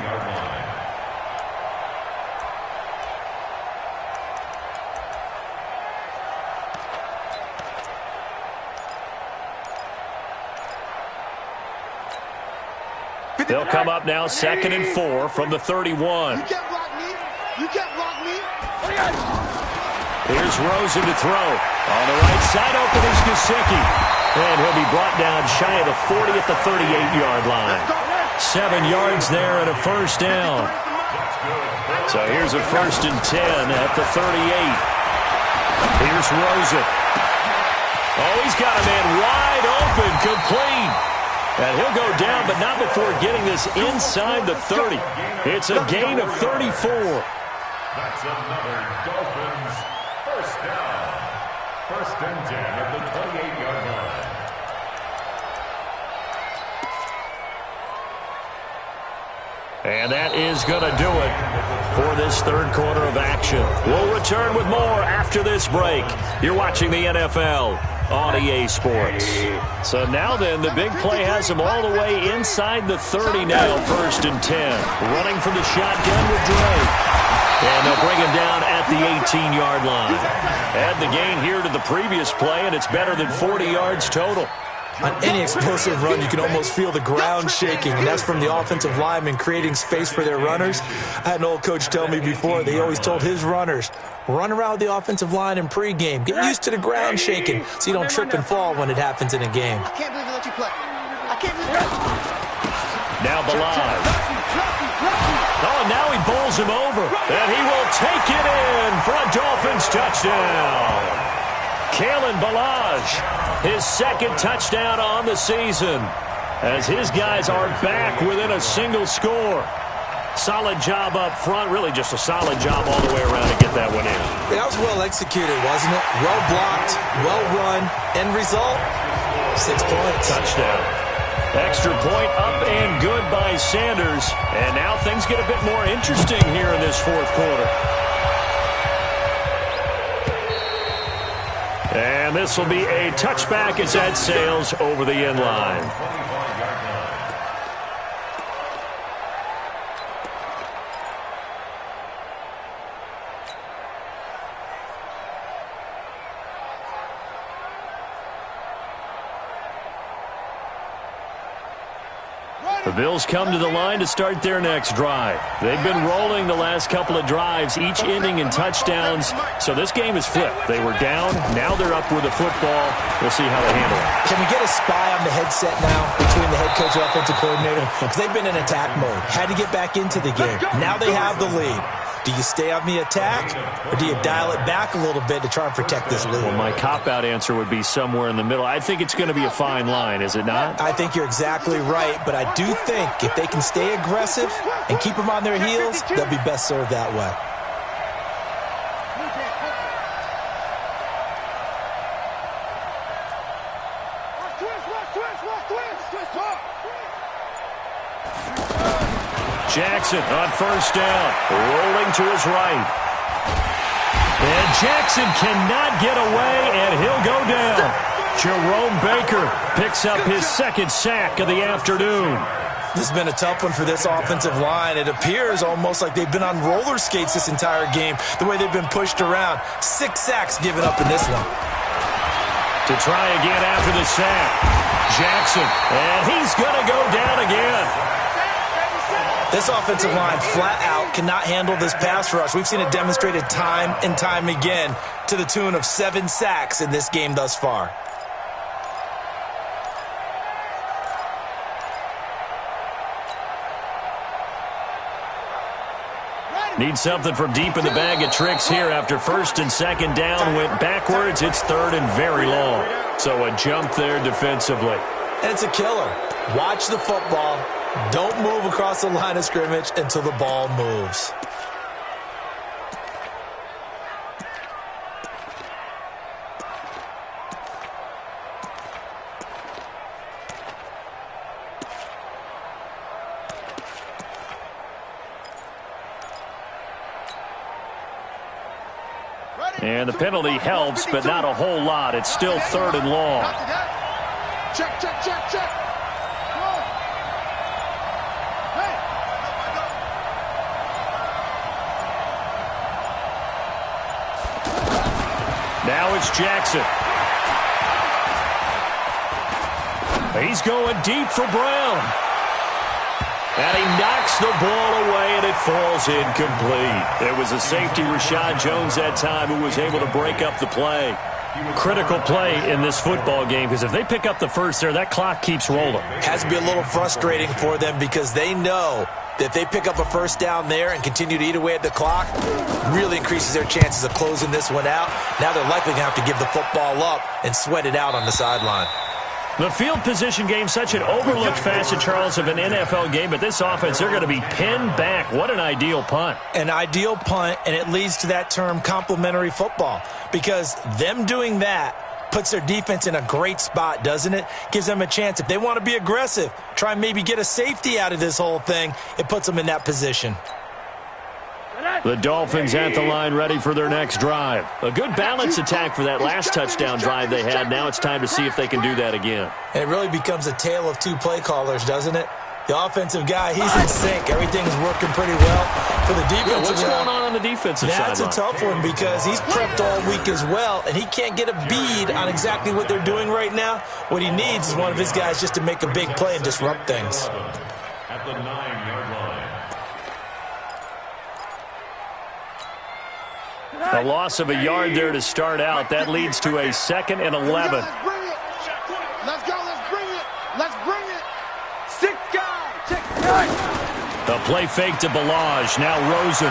They'll come up now 2nd and 4 from the 31. You can't block me. You can't block me. Here's Rosen to throw. On the right side, open is Gesicki. And he'll be brought down shy of the 40 at the 38-yard line. 7 yards there and a first down. So here's a 1st and 10 at the 38. Here's Rosen. Oh, he's got a man wide open, complete. And he'll go down, but not before getting this inside the 30. It's a gain of 34. That's another Dolphins first down. 1st and 10 at the 28-yard line. And that is going to do it for this third quarter of action. We'll return with more after this break. You're watching the NFL on EA Sports. So now then, the big play has him all the way inside the 30 now, 1st and 10. Running from the shotgun with Drake. And they'll bring him down at the 18-yard line. Add the gain here to the previous play, and it's better than 40 yards total. On any explosive run, you can almost feel the ground shaking, and that's from the offensive linemen creating space for their runners. I had an old coach tell me before, they always told his runners, run around the offensive line in pregame. Get used to the ground shaking so you don't trip and fall when it happens in a game. I can't believe they let you play. I can't believe it. Now Balaj. Oh, and now he bowls him over, and he will take it in for a Dolphins touchdown. Kalen Balaj, his 2nd touchdown on the season, as his guys are back within a single score. Solid job up front, really just a solid job all the way around to get that one in. That was well executed, wasn't it? Well blocked, well run, end result, 6 points. Touchdown. Extra point up and good by Sanders, and now things get a bit more interesting here in this 4th quarter. And this will be a touchback as that sails over the end line. The Bills come to the line to start their next drive. They've been rolling the last couple of drives, each ending in touchdowns. So this game is flipped. They were down. Now they're up with the football. We'll see how they handle it. Can we get a spy on the headset now between the head coach and offensive coordinator? Because they've been in attack mode. Had to get back into the game. Now they have the lead. Do you stay on the attack, or do you dial it back a little bit to try and protect this lead? Well, my cop-out answer would be somewhere in the middle. I think it's going to be a fine line, is it not? I think you're exactly right, but I do think if they can stay aggressive and keep them on their heels, they'll be best served that way. Jackson on 1st down, rolling to his right. And Jackson cannot get away, and he'll go down. Jerome Baker picks up his 2nd sack of the afternoon. This has been a tough one for this offensive line. It appears almost like they've been on roller skates this entire game, the way they've been pushed around. 6 sacks given up in this one. To try again after the sack, Jackson, and he's going to go down again. This offensive line flat out cannot handle this pass rush. We've seen it demonstrated time and time again to the tune of 7 sacks in this game thus far. Need something from deep in the bag of tricks here after 1st and 2nd down went backwards. It's 3rd and very long. So a jump there defensively. And it's a killer. Watch the football. Don't move across the line of scrimmage until the ball moves. And the penalty helps, but not a whole lot. It's still 3rd and long. Check, check, check, check. Now it's Jackson. He's going deep for Brown. And he knocks the ball away, and it falls incomplete. It was a safety, Rashad Jones, that time, who was able to break up the play. Critical play in this football game, because if they pick up the first there, that clock keeps rolling. Has to be a little frustrating for them because they know that if they pick up a first down there and continue to eat away at the clock, really increases their chances of closing this one out. Now they're likely going to have to give the football up and sweat it out on the sideline. The field position game, such an overlooked facet, Charles, of an NFL game, but this offense, they're going to be pinned back. What an ideal punt. An ideal punt, and it leads to that term complementary football, because them doing that puts their defense in a great spot, doesn't it? Gives them a chance. If they want to be aggressive, try and maybe get a safety out of this whole thing, it puts them in that position. The Dolphins at the line, ready for their next drive. A good balanced attack for that last touchdown drive they had. Now it's time to see if they can do that again. And it really becomes a tale of two play callers, doesn't it? The offensive guy, he's in sync. Everything's working pretty well. For the defensive what's going on the defensive side? That's a tough one because he's prepped all week as well, and he can't get a bead on exactly what they're doing right now. What he needs is one of his guys just to make a big play and disrupt things. At the 9-yard line. A loss of a yard there to start out. That leads to a 2nd and 11. Let's bring it. Let's go. Let's bring it. Let's bring it. 6 guys. Check it out. A play fake to Ballage. Now Rosen.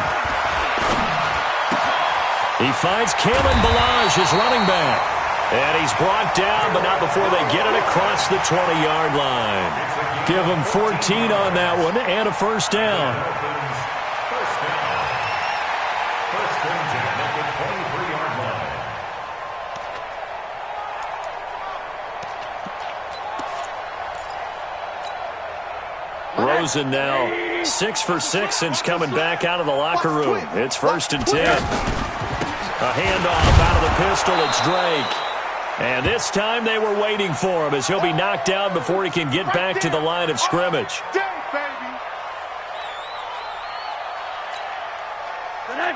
He finds Kalen Ballage, his running back. And he's brought down, but not before they get it across the 20-yard line. Give him 14 on that one and a first down. Rosen now 6 for 6 since coming back out of the locker room. It's 1st and 10. A handoff out of the pistol. It's Drake. And this time they were waiting for him as he'll be knocked down before he can get back to the line of scrimmage.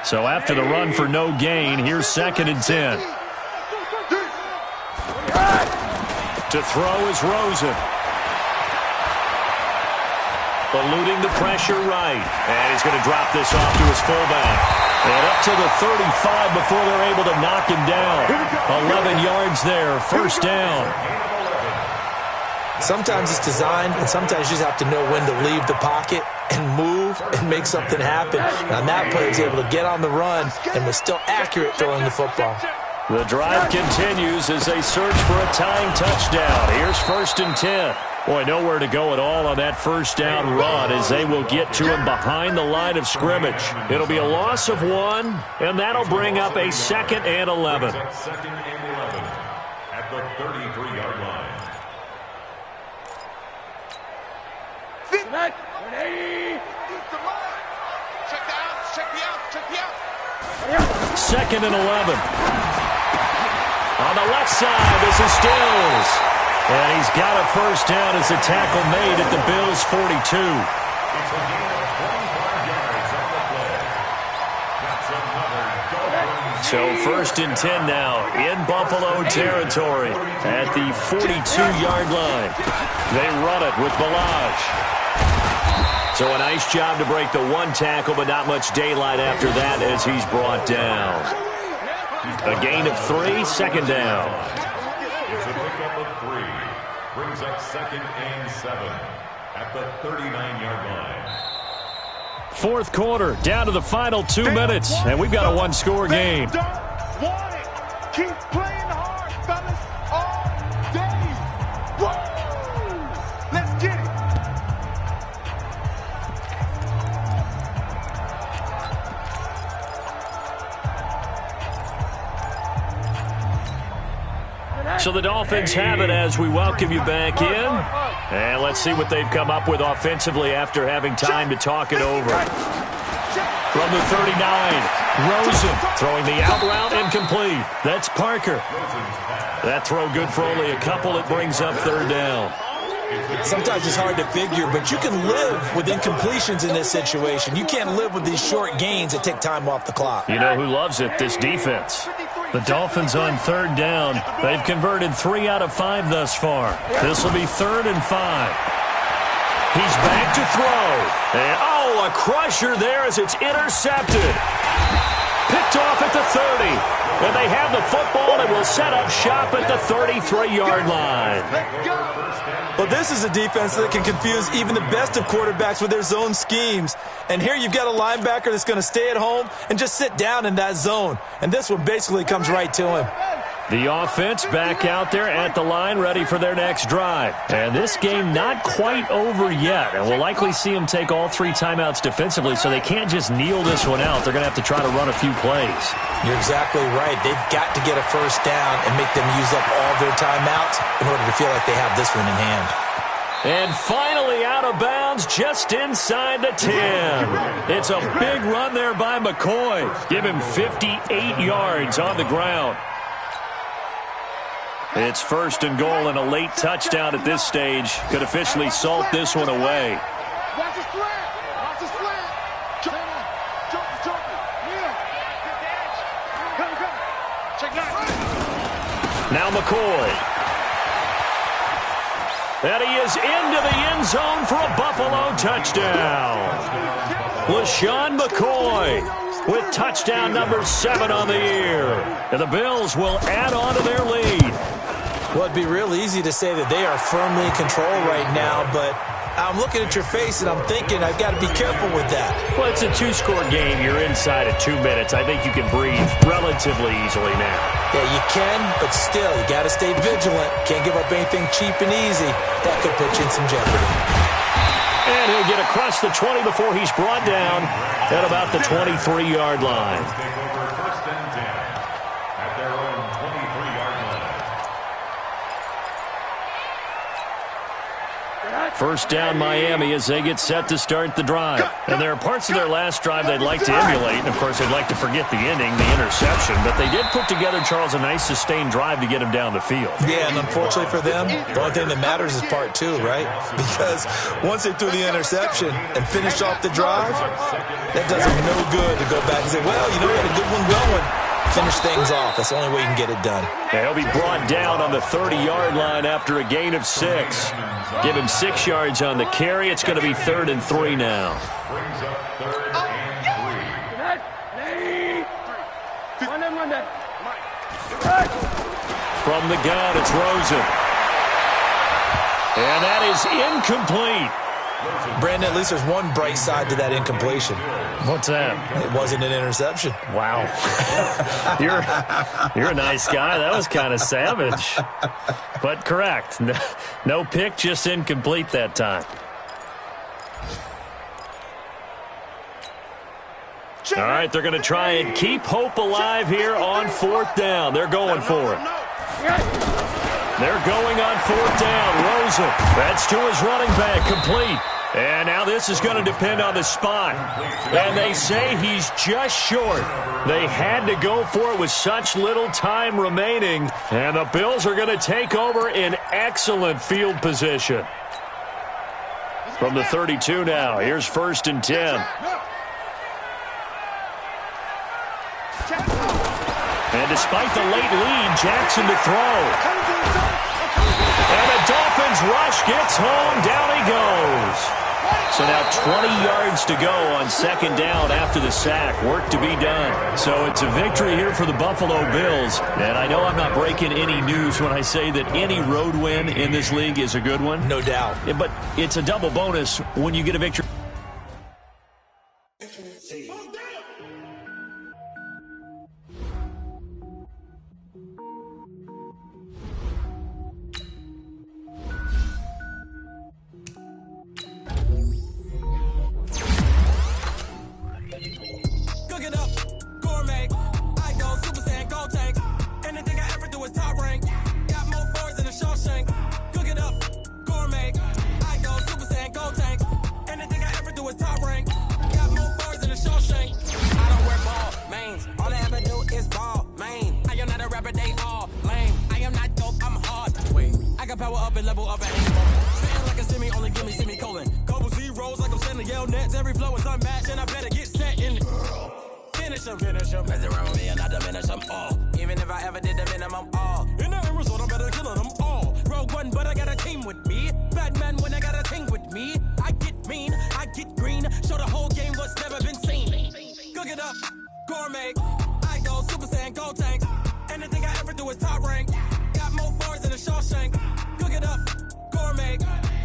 So after the run for no gain, here's 2nd and 10. To throw is Rosen. Eluding the pressure right. And he's going to drop this off to his fullback. And up to the 35 before they're able to knock him down. 11 yards there, first down. Sometimes it's designed, and sometimes you just have to know when to leave the pocket and move and make something happen. And on that play, he was able to get on the run and was still accurate throwing the football. The drive continues as they search for a tying touchdown. Here's 1st and 10. Boy, nowhere to go at all on that first down run as they will get to him behind the line of scrimmage. It'll be a loss of 1, and that'll bring up a 2nd and 11. 2nd and 11 at the 33-yard line. Check the outs. Check the outs. Check the outs. 2nd and 11. On the left side, this is Stills. And he's got a first down as a tackle made at the Bills' 42. It's a gain of 25 yards on the play. That's another Dolphins. So 1st and 10 now in Buffalo territory at the 42-yard line. They run it with Ballage. So a nice job to break the one tackle, but not much daylight after that as he's brought down. A gain of 3, 2nd down. It's a pickup of 3. Brings up 2nd and 7 at the 39-yard line. 4th quarter, down to the final 2 minutes, and we've got a one-score game. Don't want it. Keep playing hard, fellas, all day. Woo! Let's get it. So the Dolphins have it as we welcome you back in. And let's see what they've come up with offensively after having time to talk it over. From the 39, Rosen throwing the out route incomplete. That's Parker. That throw good for only a couple. It brings up 3rd down. Sometimes it's hard to figure, but you can live with incompletions in this situation. You can't live with these short gains that take time off the clock. You know who loves it? This defense. The Dolphins on 3rd down. They've converted 3 out of 5 thus far. This will be 3rd and 5. He's back to throw. And, a crusher there as it's intercepted. Picked picked off at the 30. And they have the football and will set up shop at the 33-yard line. Well, this is a defense that can confuse even the best of quarterbacks with their zone schemes. And here you've got a linebacker that's going to stay at home and just sit down in that zone. And this one basically comes right to him. The offense back out there at the line, ready for their next drive. And this game not quite over yet. And we'll likely see them take all 3 timeouts defensively, so they can't just kneel this one out. They're going to have to try to run a few plays. You're exactly right. They've got to get a first down and make them use up all their timeouts in order to feel like they have this one in hand. And finally out of bounds just inside the 10. It's a big run there by McCoy. Give him 58 yards on the ground. It's first and goal, and a late touchdown at this stage could officially salt this one away. Watch the slant. Watch the slant. Jump. Yeah. Come. Check that. Now McCoy. And he is into the end zone for a Buffalo touchdown. LaShawn McCoy with touchdown number 7 on the year. And the Bills will add on to their lead. Well, it'd be real easy to say that they are firmly in control right now, but I'm looking at your face and I'm thinking I've got to be careful with that. Well, it's a 2-score game. You're inside of 2 minutes. I think you can breathe relatively easily now. Yeah, you can, but still, you got to stay vigilant. Can't give up anything cheap and easy. That could put you in some jeopardy. And he'll get across the 20 before he's brought down at about the 23-yard line. First down Miami as they get set to start the drive. And there are parts of their last drive they'd like to emulate. And, of course, they'd like to forget the ending, the interception. But they did put together, Charles, a nice sustained drive to get him down the field. Yeah, and unfortunately for them, the only thing that matters is part 2, right? Because once they threw the interception and finished off the drive, that does them no good to go back and say, well, you know, we had a good one going. Finish things off. That's the only way you can get it done. Yeah, he'll be brought down on the 30-yard line after a gain of 6. Give him 6 yards on the carry. It's going to be 3rd and 3 now. From the gun, it's Rosen. And that is incomplete. Brandon, at least there's one bright side to that incompletion. What's that? It wasn't an interception. Wow. You're a nice guy. That was kind of savage. But correct. No pick, just incomplete that time. All right, they're going to try and keep hope alive here on 4th down. They're going for it. They're going on 4th down. Rosen. That's to his running back. Complete. And now this is going to depend on the spot. And they say he's just short. They had to go for it with such little time remaining. And the Bills are going to take over in excellent field position. From the 32 now, here's 1st and 10. And despite the late lead, Jackson to throw. And the Dolphins rush gets home. Down he goes. So now 20 yards to go on 2nd down after the sack. Work to be done. So it's a victory here for the Buffalo Bills. And I know I'm not breaking any news when I say that any road win in this league is a good one. No doubt. But it's a double bonus when you get a victory. Power up and level up and aim. Spitting like a semi, only give me semicolon. Couple zeros like I'm sending yell nets. Every flow is unmatched, and I better get set in. Finish them. Mess around with me and I diminish them all. Even if I ever did the minimum, all. In the end result, I'm better killing them all. Rogue one, but I got a team with me. Batman when I got a thing with me. I get mean, I get green. Show the whole game what's never been seen. Cook it up, gourmet. gold tanks. Anything I ever do is top rank. Got more bars than a Shawshank. Cook it up, gourmet.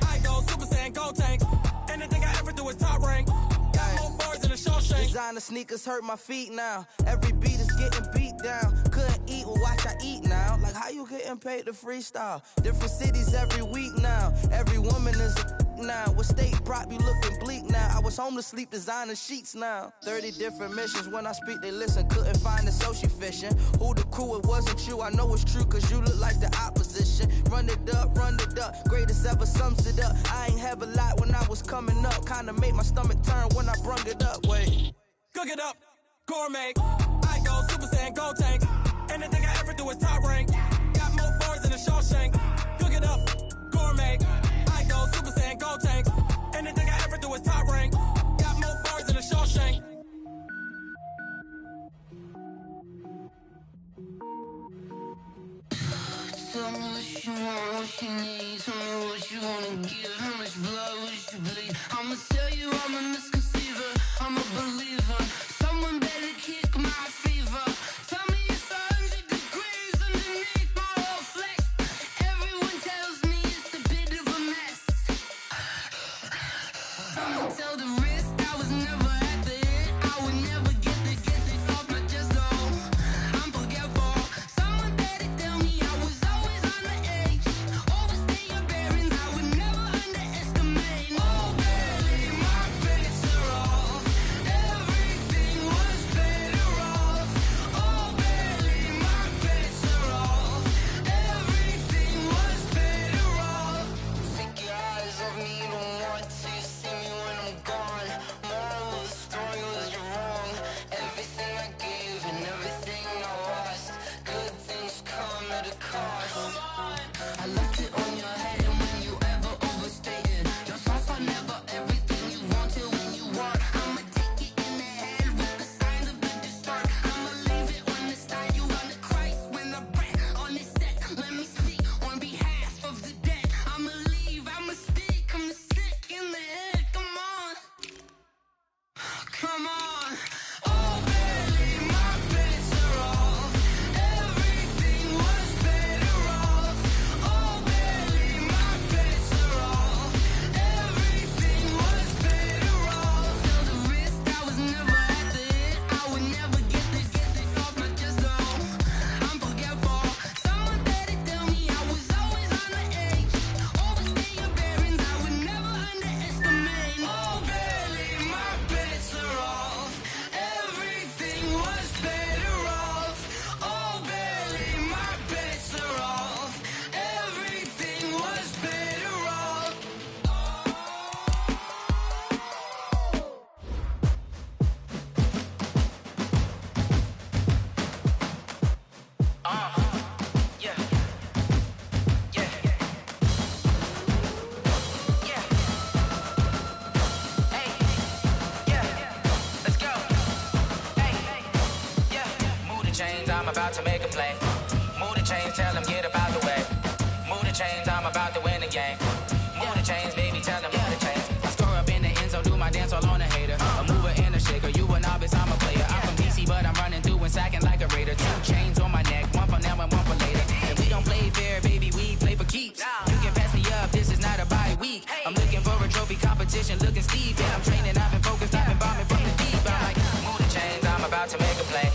I go Super Saiyan gold tanks. Anything I ever do is top rank. Got more bars than a Shawshank. Designer sneakers hurt my feet now. Every beat is getting beat down. Couldn't eat, well watch I eat now. Like how you getting paid to freestyle? Different cities every week now. Every woman is a now. What state prop you looking bleak now? I was home to sleep designer sheets now. 30 different missions. When I speak they listen. Couldn't find it so she fishing. Who the crew, it wasn't you. I know it's true cause you look like the opposition. Run it up, greatest ever sums it up. I ain't have a lot when I was coming up. Kinda made my stomach turn when I brung it up. Wait. Cook it up, gourmet. I go Super Saiyan gold tanks. Anything I ever do is top rank. Got more bars than a Shawshank. Cook it up, gourmet. I go Super Saiyan gold tanks. Anything I ever do is top rank. Got more bars than a Shawshank. Tell me what you want, what you need. Tell me what you wanna give. How much blood would you bleed? I'ma tell you I'm a misconceiver. I'm a believer. Someone better kick my fever. Tell me it's 100 degrees underneath my whole flesh. Everyone tells me it's a bit of a mess. I'ma tell the risk I was never at the end. I would never get this off my chest though. I'm forgetful. Someone better tell me I was always on the edge. Overstay your bearings, I would never underestimate. Oh barely, my bets are off. Everything was better off. Oh barely, my bets are off. Everything was better off. Take your eyes off me, don't want to see me when I'm gone. Moral of the story was you're wrong. Everything I gave and everything I lost. Good things come at a cost. I left it on your head and when you ever overstay it. Your thoughts are never everything you want till when you want. I'ma take it in the head with the signs of the distort. I'ma leave it on the side. You on the Christ when the breath on this set. Let me speak on behalf of the dead. I'ma leave, I'ma speak. I'm sick in the head. Come on. Come on. Oh, barely, my bets are off. Everything was better off. Oh, barely, my bets are off. Everything was better off. Till the risk, I was never at the end. I would never get this off my chest though. I'm forgetful. Someone better tell me I was always on the edge. Overstay your bearings, I would never underestimate. Oh, barely, my bets are off. Everything was better off. Oh, barely, my bets are off. Everything was better off. Yeah. Yeah. Yeah. Hey. Yeah. Let's go. Hey. Yeah. Move the chains, I'm about to make a play. Move the chains, tell them get about the way. Move the chains, I'm about to win the game. Move the chains, baby, tell them move the chains. I score up in the end zone, do my dance all on a hater. A mover and a shaker, you a novice, I'm a player. I'm from DC, but I'm running through and sacking like a raider. 2 chains on my neck, one for now and one for later. If we don't play fair, baby, we play for keeps. You can pass me up, this is not a bye week. I'm looking for a trophy competition, looking steep. And I'm training, I've been focused, I've been bombing from the deep. I'm like, move the chains, I'm about to make a play.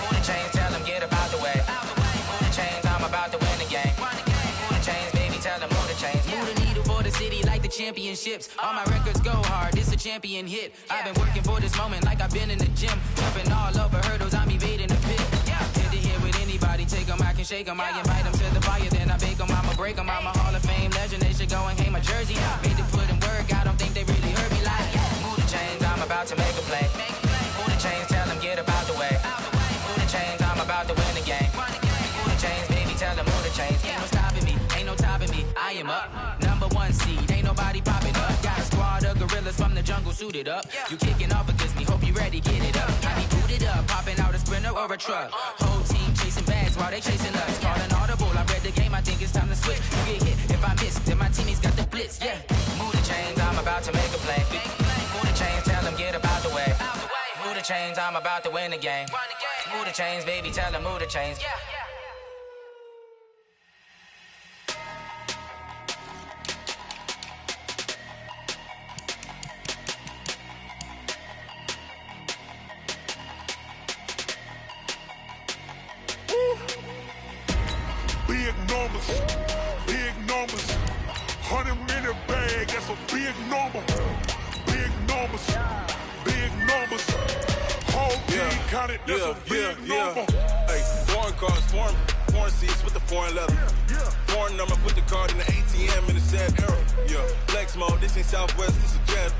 Move the chains, tell them get about the way. Move the chains, I'm about to win the game. Move the chains, baby, tell them move the chains. Move the needle for the city like the championships. All my records go hard, this a champion hit. I've been working for this moment like I've been in the gym. Jumping all over hurdles, I'm evading the pit. Head to head with anybody, take them, I can shake them. I invite them to the fire, then I bake them, I'ma break them. I'm a Hall of Fame legend, they should go and hang my jersey. Made to put in work, I don't think they really heard me like, move the chains, I'm about to make a play. Move the chains, tell them get about the way. Move the chains, I'm about to win the game. Move the chains, baby, tell them move the chains. Ain't no stopping me, ain't no topping me, I am up. Number 1 seed, ain't nobody popping up. Got a squad of gorillas from the jungle suited up. You kicking off against me, hope you ready, get it up. I be booted up, popping out a sprinter or a truck. Whole team chasing bags while they chasing us. Calling audible, I read the game, I think it's time to switch. You get hit, if I miss, then my teammates got the blitz, yeah. Move the chains, I'm about to make a play. Move the chains, tell them get about the way. Move the the chains, I'm about to win the game. Move the chains, baby, tell them move the chains. Big numbers, big numbers. 100-minute bag, that's a big number. Big numbers, big numbers. Whole team counted, that's a big number. Hey, foreign cars, foreign seats with the foreign leather. Foreign number, put the card in the ATM in the sad era. Yeah, flex mode, this ain't Southwest, this is jet.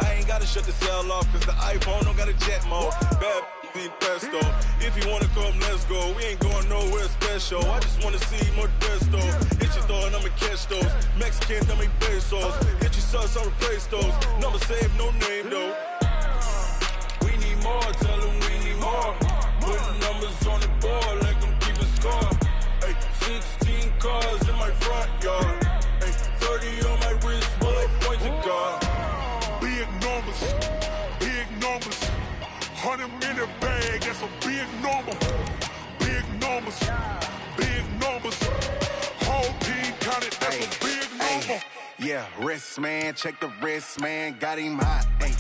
I ain't gotta shut the cell off, cause the iPhone don't got a jet mode. Bad be pesto. If you wanna come, let's go. We ain't going nowhere special. I just wanna see more Modesto. Hit your thought, I'ma catch those. Mexican, dummy pesos. Hit your sus, I'll replace those. Number save, no name though. We need more, tell them we need more. Putting numbers on the board, like them keep a score. Hey, 16 cars in my front yard. Hey, 30 on my wrist, while I point to God. Big numbers, big numbers. 100-minute bag, that's a big number. Big numbers, big numbers. Whole team counted, that's a big number. Yeah, wrist man, check the wrist man, got him hot. Hey,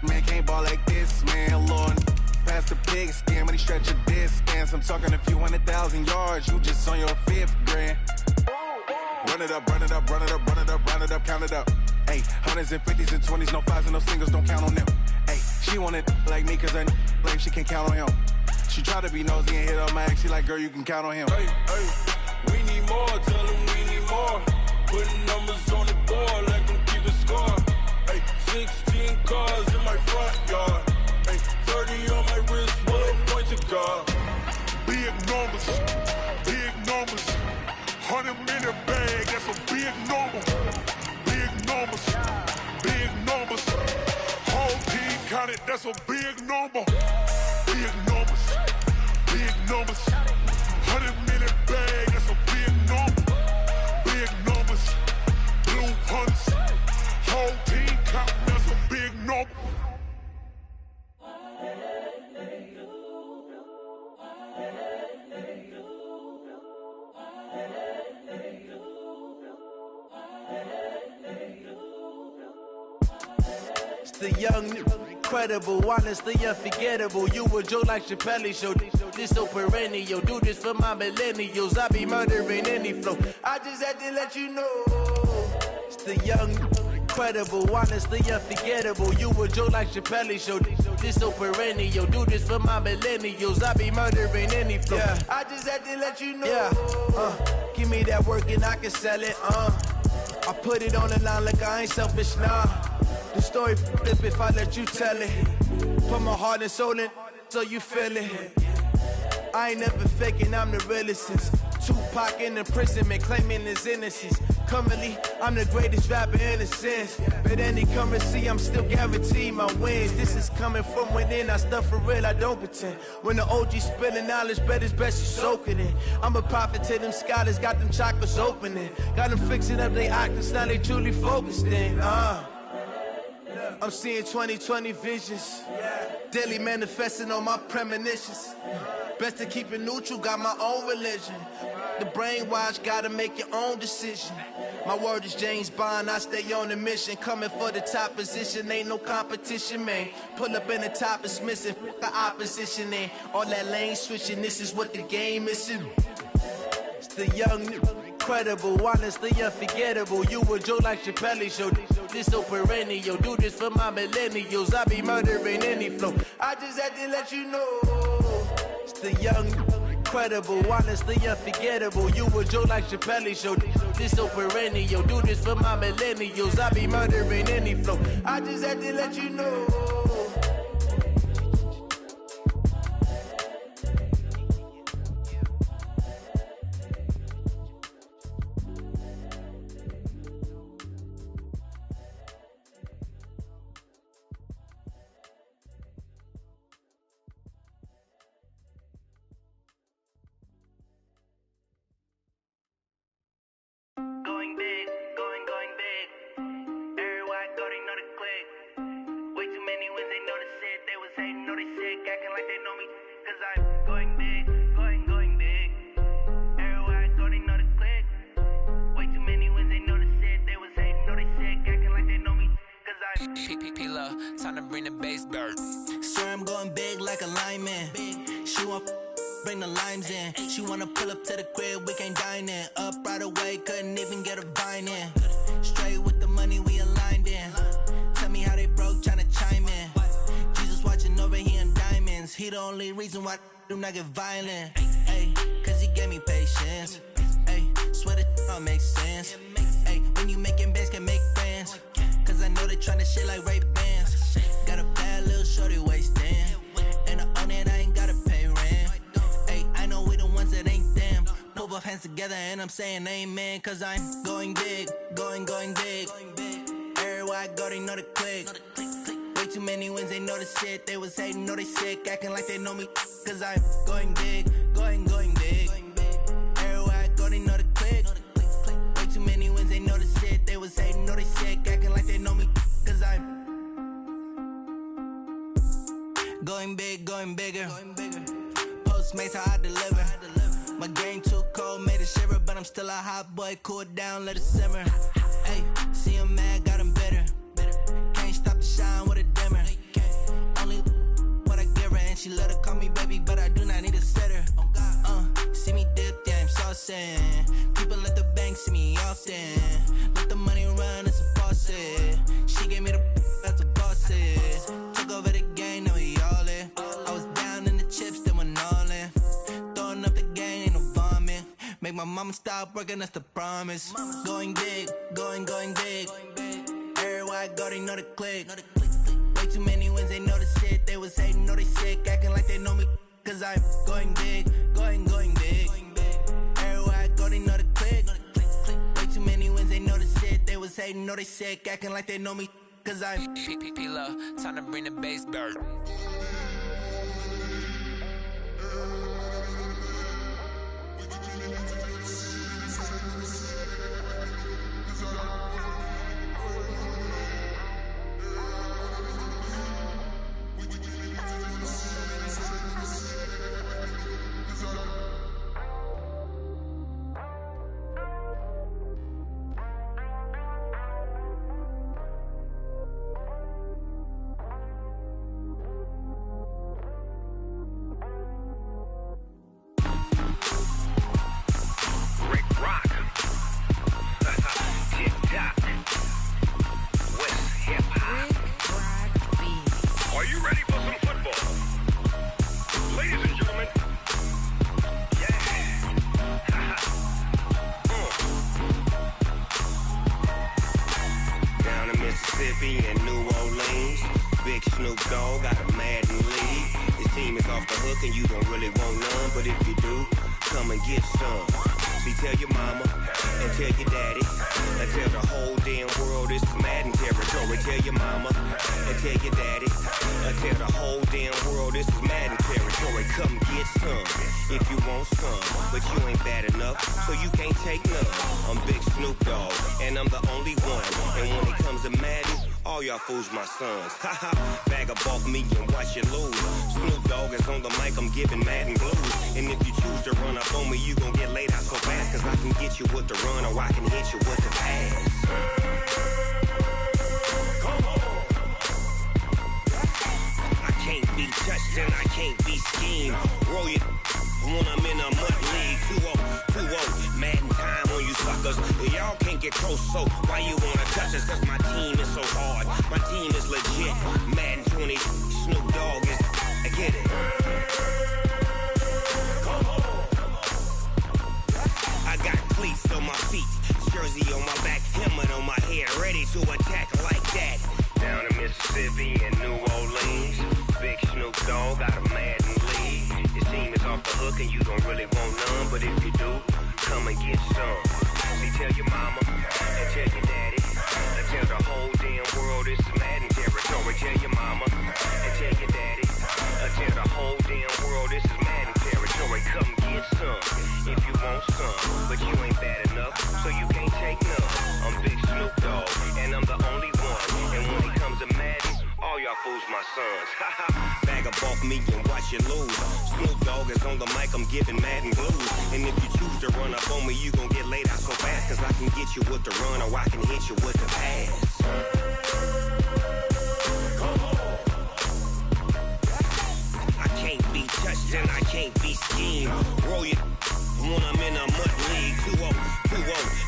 man can't ball like this, man. Lord, past the pig skin, but he stretch a distance. I'm talking a few 100,000 yards, you just on your 5th grand. Run it up, run it up, run it up, run it up, round it up, count it up. Hey, 100s and 50s and 20s, no 5s and no singles, don't count on them. Hey, she want it like me, cause her like she can't count on him. She try to be nosy and hit on my ex, she like, girl, you can count on him. Hey, hey, we need more, tell them we need more. Putting numbers on the board, like them keep a score. Hey, 16 cars in my front yard. Hey, 30 on my wrist, while I point to God. big numbers, big numbers. 100-minute bag, that's a big number. Big numbers, big numbers. Whole team counted, that's a big number. Big numbers, big numbers. 100-minute bag, that's a big number. Big numbers, blue hunts. Whole team counting, that's a big number. The young, incredible, honestly unforgettable. You a joke like Chappelle show. This so perennial. Do this for my millennials. I be murdering any flow. I just had to let you know. It's the young, incredible, honestly unforgettable. You a joke like Chappelle show. This so perennial. Do this for my millennials. I be murdering any flow. Yeah. I just had to let you know. Yeah. Give me that work and I can sell it. I put it on the line like I ain't selfish, nah. The story flip if I let you tell it. Put my heart and soul in so you feel it. I ain't never faking, I'm the realest since Tupac in imprisonment, claiming his innocence. Currently, I'm the greatest rapper in a sense. But any currency, I'm still guaranteed my wins. This is coming from within, I stuff for real, I don't pretend. When the OG spilling knowledge, bet it's best you soak it in. I'm a prophet to them scholars, got them chakras opening. Got them fixing up their octaves, now they truly focused in. I'm seeing 2020 visions. Daily manifesting on my premonitions. Best to keep it neutral, got my own religion. The brainwash, gotta make your own decision. My word is James Bond, I stay on a mission. Coming for the top position, ain't no competition, man. Pull up in the top, it's missing, the opposition ain't. All that lane switching, this is what the game is. It's the young, incredible, honestly unforgettable. You a joke like Chappelle show. This so perennial. Do this for my millennials. I be murdering any flow. I just had to let you know. It's the young, incredible, honestly unforgettable. You a joke like Chappelle show. This so perennial. Do this for my millennials. I be murdering any flow. I just had to let you know. Going big, going big. Everywhere I go, they know the click. Way too many love, time to bring the bass back. Swear I'm going big like a lineman. She want bring the limes in. She wanna pull up to the crib, we can't dine in. Up right away, couldn't even get a vine in. Straight with the money we aligned in. Tell me how they broke, tryna chime in. Jesus watching over here in diamonds. He the only reason why I do not get violent. Ay, cause he gave me patience. Ay, swear that all makes sense. Ay, when you making bands, can make friends. Cause I know they tryna shit like Ray-Bans. Got a bad little shorty wasting. And I own it, I ain't gotta pay rent. Ay, I know we the ones that ain't them. Put both hands together and I'm saying amen. Cause I'm going big, going big. Everywhere I go, they know the click. Way too many wins, they know the shit. They was hating, know they sick, acting like they know me. Cause I'm going big, going big. Everywhere I go, they know the click. Way too many wins, they know the shit. They was hating, know they sick, acting like they know me. Cause I'm going big, going bigger. Postmates how I deliver. My game too cold, made it shiver. But I'm still a hot boy, cool it down, let it simmer. Hey, see him mad, got him bitter. Can't stop the shine with a dimmer. Only what I give her, and she let her call me baby, but I do not need a sitter. See me dip, yeah, I'm saucing. People at the bank see me often. Let the money run, it's a faucet. She gave me the that's a boss is. Took over the game, now we all in. I was down in the chips, then went all in. Throwing up the game, ain't no vomit. Make my mama stop working, that's the promise. Going big, going big. Everywhere I go, they know the click. Way too many wins, they know the shit. They was hating, know they sick, acting like they know me. Cause I'm going big, going big. Everywhere I go, they know the click. Way too many wins, they know the shit. They was hating, know they sick, acting like they know me. Cause I'm love, time to bring the bass back. Fools my sons. Haha, bag up off me and watch you lose. Snoop Dogg is on the mic, I'm giving Madden blues. And if you choose to run up on me, you gon' get laid out so fast. Cause I can get you with the run or I can hit you with the pass. Come on. I can't be touched and I can't be schemed. Roll you when I'm in a mud league. 2-0, Madden time on you suckers. Y'all can't get close, so why you wanna touch us? Cause my team is so hard, my team is legit. Madden 20, Snoop Dogg is, I get it. Come on. I got cleats on my feet, jersey on my back, helmet on my head, ready to attack like that. Down in Mississippi and New Orleans, big Snoop Dogg got a Madden league. Your team is off the hook and you don't really want none, but if you do, come and get some. See, tell your mama and tell your daddy, and tell the whole damn world it's Madden territory. Tell your mama and tell your daddy, and tell the whole damn world this is Madden territory. Come get some if you want some, but you ain't bad enough, so you can't take none. I'm Big Snoop Dogg, and I'm the only one. And when it comes to Madden, all y'all fools my sons. Bag up off me and watch you lose. Snoop Dogg is on the mic, I'm giving Madden blues. And if you choose to run up on me, you gon' get laid out so fast. Cause I can get you with the run or I can hit you with the pass. and I can't be schemed. Roll your when I'm in a mud league. 2-0,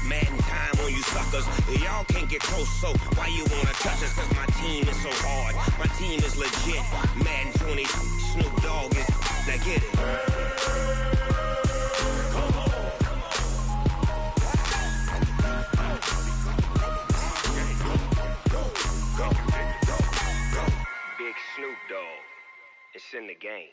Madden time on you suckers. Y'all can't get close, so why you wanna touch us? Cause my team is so hard. My team is legit. Madden 20, Snoop Dogg is. Now get it. Big Snoop Dogg. It's in the game.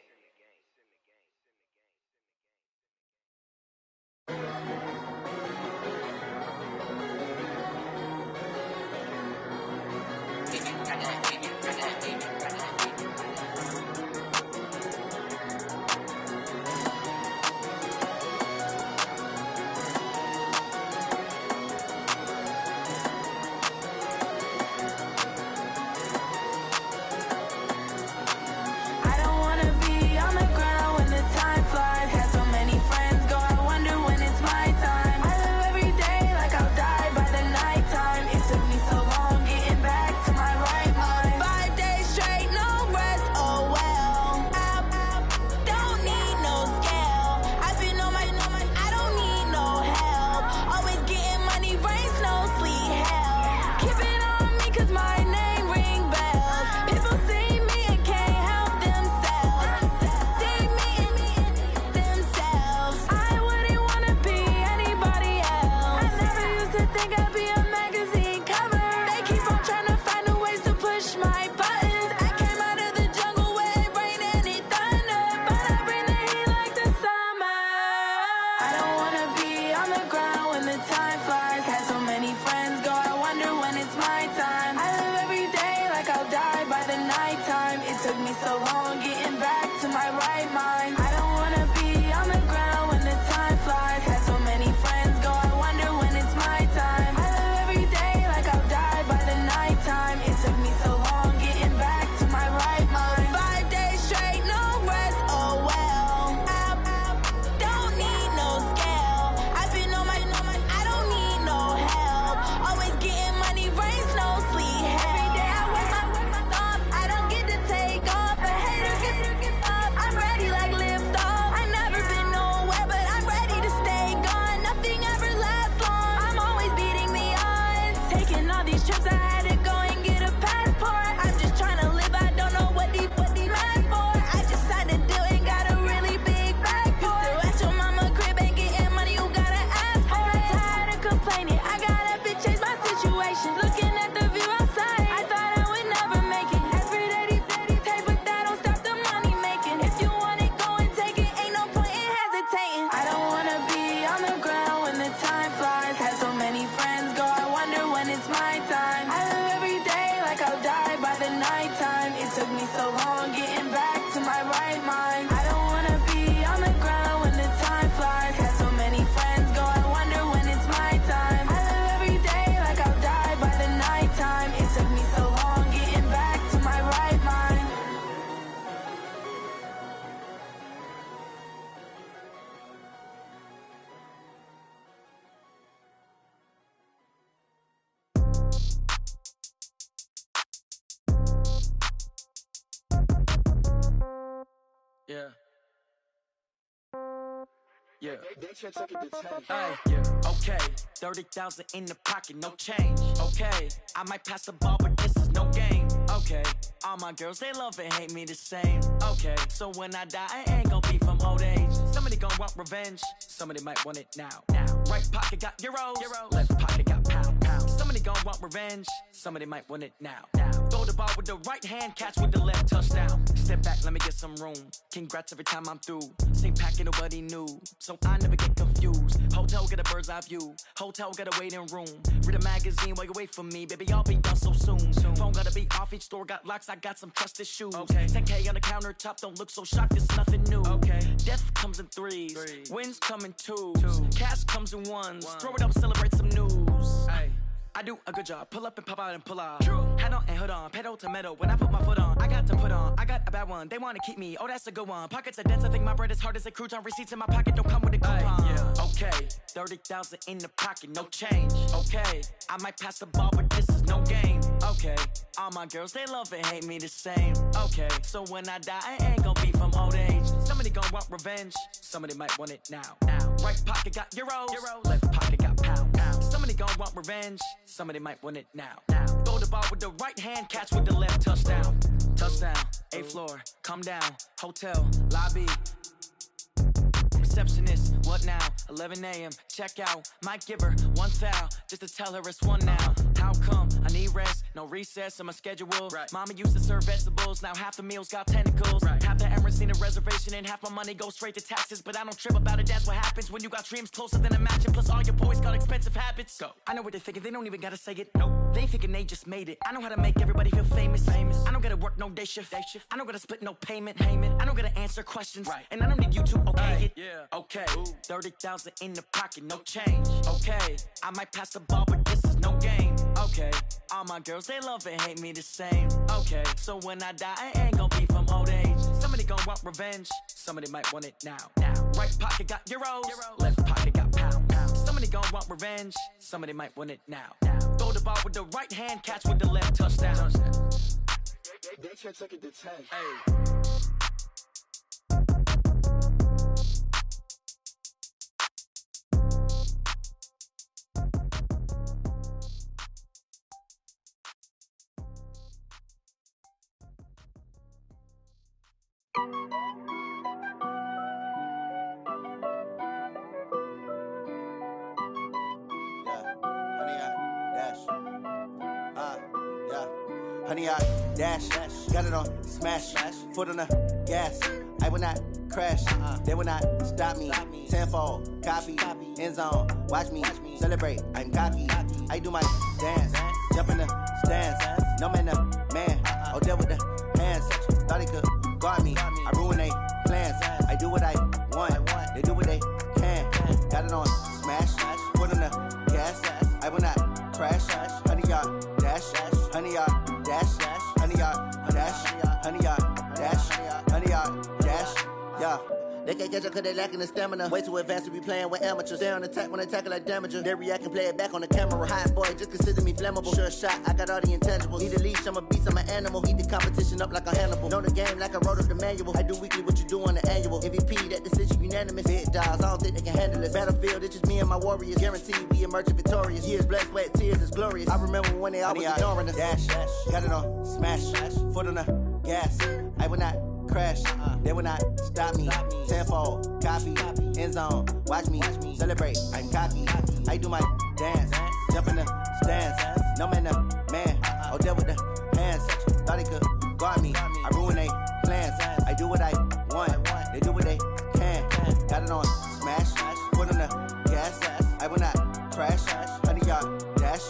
Yeah. Yeah. Okay. 30,000 in the pocket, no change. Okay. I might pass the ball, but this is no game. Okay. All my girls, they love and hate me the same. Okay. So when I die, I ain't gonna be from old age. Somebody gonna want revenge. Somebody might want it now. Right pocket got euros. Left pocket got pounds. Somebody gonna want revenge. Somebody might want it now. Throw the ball with the right hand, catch with the left, touchdown. Step back, let me get some room. Congrats every time I'm through. Same packet, nobody knew. So I never get confused. Hotel get a bird's eye view. Hotel get a waiting room. Read a magazine while you wait for me. Baby, I'll be done so soon. Phone gotta be off, each store got locks. I got some trusted shoes. Okay. 10K on the countertop, don't look so shocked, it's nothing new. Okay. Death comes in threes. Wins come in twos. Cash comes in ones. Throw it up, celebrate some news. I do a good job. Pull up and pop out and pull out. Head on and hood on. Pedal to metal. When I put my foot on, I got to put on. I got a bad one. They want to keep me. Oh, that's a good one. Pockets are dense. I think my bread is hard as a crouton. Receipts in my pocket don't come with a coupon. Okay. 30,000 in the pocket. No change. Okay. I might pass the ball, but this is no game. Okay. All my girls, they love and hate me the same. Okay. So when I die, I ain't gonna be from old age. Some Somebody gon' want revenge. Somebody might want it now. Right pocket got euros. Left pocket got pounds. Somebody gon' want revenge. Somebody might want it now. Throw the ball with the right hand, catch with the left. Touchdown. Touchdown. 8th floor. Come down. Hotel. Lobby. Receptionist, what now? 11 a.m. Check out. Might give her one foul just to tell her it's one now. How come? I need rest, no recess in my schedule. Right. Mama used to serve vegetables, now half the meals got tentacles. Right. Half the Emirates need a reservation and half my money goes straight to taxes. But I don't trip about it, that's what happens when you got dreams closer than a matching. Plus all your boys got expensive habits. Go. I know what they're thinking, they don't even gotta say it. Nope. They thinking they just made it. I know how to make everybody feel famous. I don't gotta work no day shift. I don't gotta split no payment. I don't gotta answer questions. Right. And I don't need you to okay it. Yeah. Okay, 30,000 in the pocket, no change. Okay, I might pass the ball, but this is no game. Okay, all my girls, they love and hate me the same. Okay, so when I die, I ain't gon' be from old age. Somebody gon' want revenge, somebody might want it now. Right pocket got euros, left pocket got pounds. Somebody gon' want revenge, somebody might want it now. Throw the ball with the right hand, catch with the left. Touchdown. They can't take it to 10. Hey. Honey, I dash, got it on smash, foot on the gas. I will not crash, they will not stop me. Tenfold, copy, end zone, watch me celebrate. I'm cocky, I do my dance, jump in the stands. No man, the man, oh, deal with the hands. Thought he could guard me, I ruin they plans. I do what I want, they do what they can. Got it on smash, foot on the gas. I will not crash, honey, y'all dash, honey, y'all dash, honey, y'all dash, honey, y'all dash, honey, y'all dash, yeah. They can't catch up cause they lacking the stamina. Way too advanced to be playing with amateurs. Stay on attack when they tackle like damager. They react and play it back on the camera. Hot boy, just consider me flammable. Sure shot, I got all the intangibles. Need a leash, I'm a beast, I'm an animal. Heat the competition up like a Hannibal. Know the game like I wrote up the manual. I do weekly what you do on the annual. MVP, that decision unanimous. Big dogs, I don't think they can handle it. Battlefield, it's just me and my warriors. Guaranteed we emerging victorious. Years, blood, sweat, tears, it's glorious. I remember when they always ignoring us. Dash, got it on smash, foot on the gas. I will not crash, they will not stop me. Tenfold, copy, end zone, watch me celebrate. I'm cocky, I do my dance, jump in the stands. No man, the man, oh, deal with the hands. Thought he could guard me, I ruin they plans. I do what I want, they do what they can. Got it on smash, foot on the gas. I will not crash, honey, y'all dash,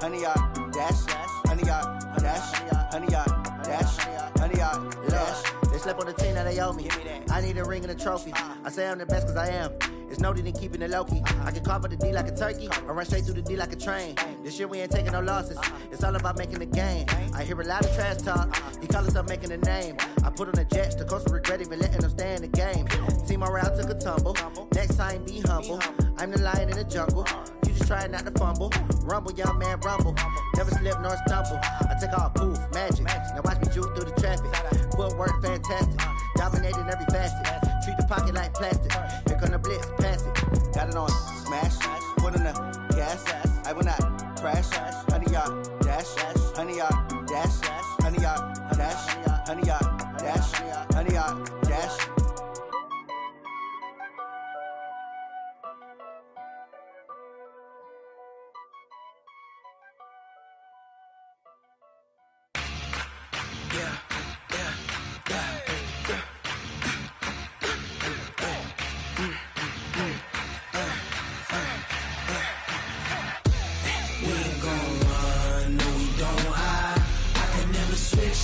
honey, y'all dash, honey, y'all dash, honey, y'all dash, honey, y'all dash. They slept on the team that they owe me. I need a ring and a trophy. I say I'm the best cause I am. It's no need in keeping it low-key. I can carve up the D like a turkey or run straight through the D like a train. This year we ain't taking no losses. It's all about making the game. I hear a lot of trash talk. He call himself making a name. I put on the jets. The coach will regret even letting them stay in the game. Team morale took a tumble. Next time be humble. I'm the lion in the jungle. You just try not to fumble. Rumble, young man, rumble. Never slip nor stumble. I take off, poof, magic. Now watch me juke through the traffic. Footwork fantastic. Dominating every facet. Treat the pocket like plastic. Here come the blitz, pass it. Got it on smash, foot on the gas. I will not crash. Honey, y'all dash, honey, y'all dash, honey, y'all dash, honey, y'all dash, honey, y'all dash.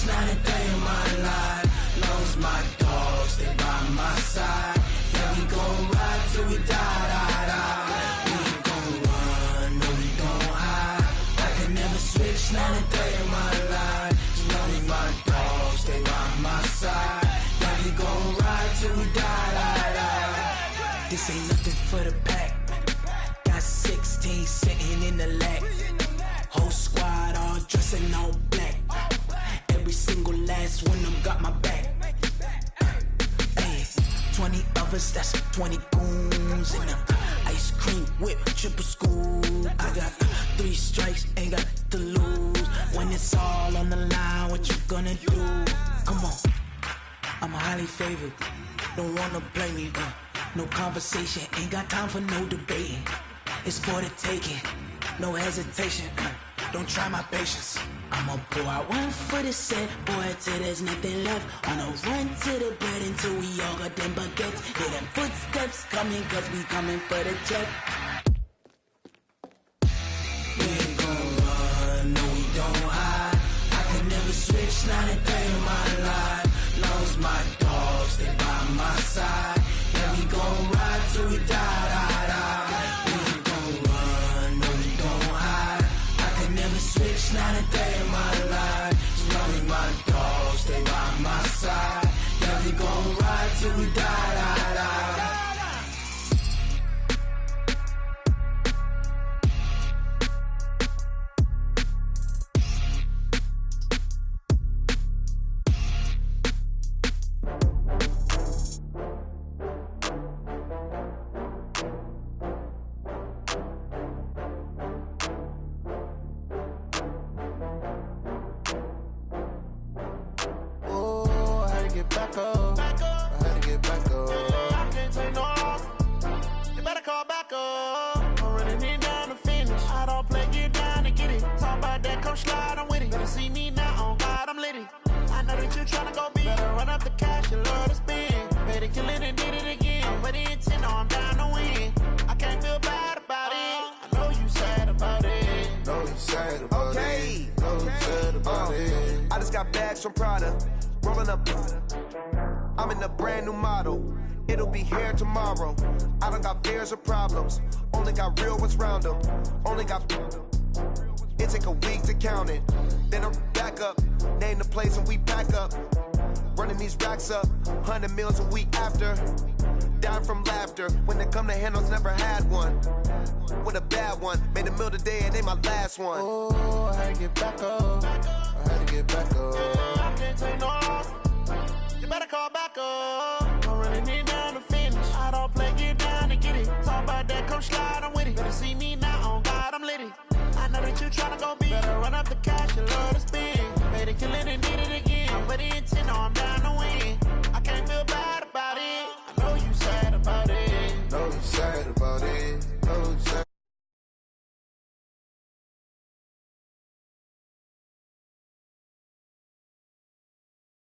Not a day in my life. Lost my dogs, they by my side. Yeah, we gon' ride till we die. We ain't gon' run, no, we gon' hide. I can never switch, not a day in my life. Lost my dogs, they by my side. Yeah, we gon' ride till we die. This ain't nothing for the pack. Got 16 sitting in the lag. Whole squad all dressing all black. Every single last one of them got my back. Ay, choppers, that's 20 goons in them. Ice cream whip, triple scoop. I got 3 strikes, ain't got to lose. When it's all on the line, what you gonna do? Come on, I'm highly favored. Don't wanna play me, no conversation, ain't got time for no debating. It's for the taking, no hesitation. Don't try my patience. I'ma pour out one for the set, boy, till there's nothing left. On a run to the bread until we all got them baguettes. Hear them footsteps coming, cause we coming for the check. We ain't gon' run, no we don't hide. I can never switch, not a day in my life. Long as my dogs, they by my side. Yeah, we gon' ride till we die. We ain't gon' run, no we don't hide. I can never switch, not a day in my life. As long as my dogs, they by my side. Yeah, we gon' ride till we die. From Prada, rolling up. I'm in a brand new model. It'll be here tomorrow. I don't got fears or problems. Only got real ones round them. Only got. It take a week to count it. Then I'm back up. Name the place and we pack up. Running these racks up. 100 meals a week after. Dying from laughter. When they come to handles, never had one. With a bad one. Made a meal today and they my last one. Oh, I had to get back up. I had to get back up. I can't take no loss. You better call back up. I'm running it down to finish. I don't play, get down to get it. Talk about that, come slide, I'm with it. Better see me now, on God, I'm litty. I know that you tryna go big. Better run up the cash, you love to spend. Made it, kill it, and did it again. I'm with the intent, no, I'm down to win. I can't feel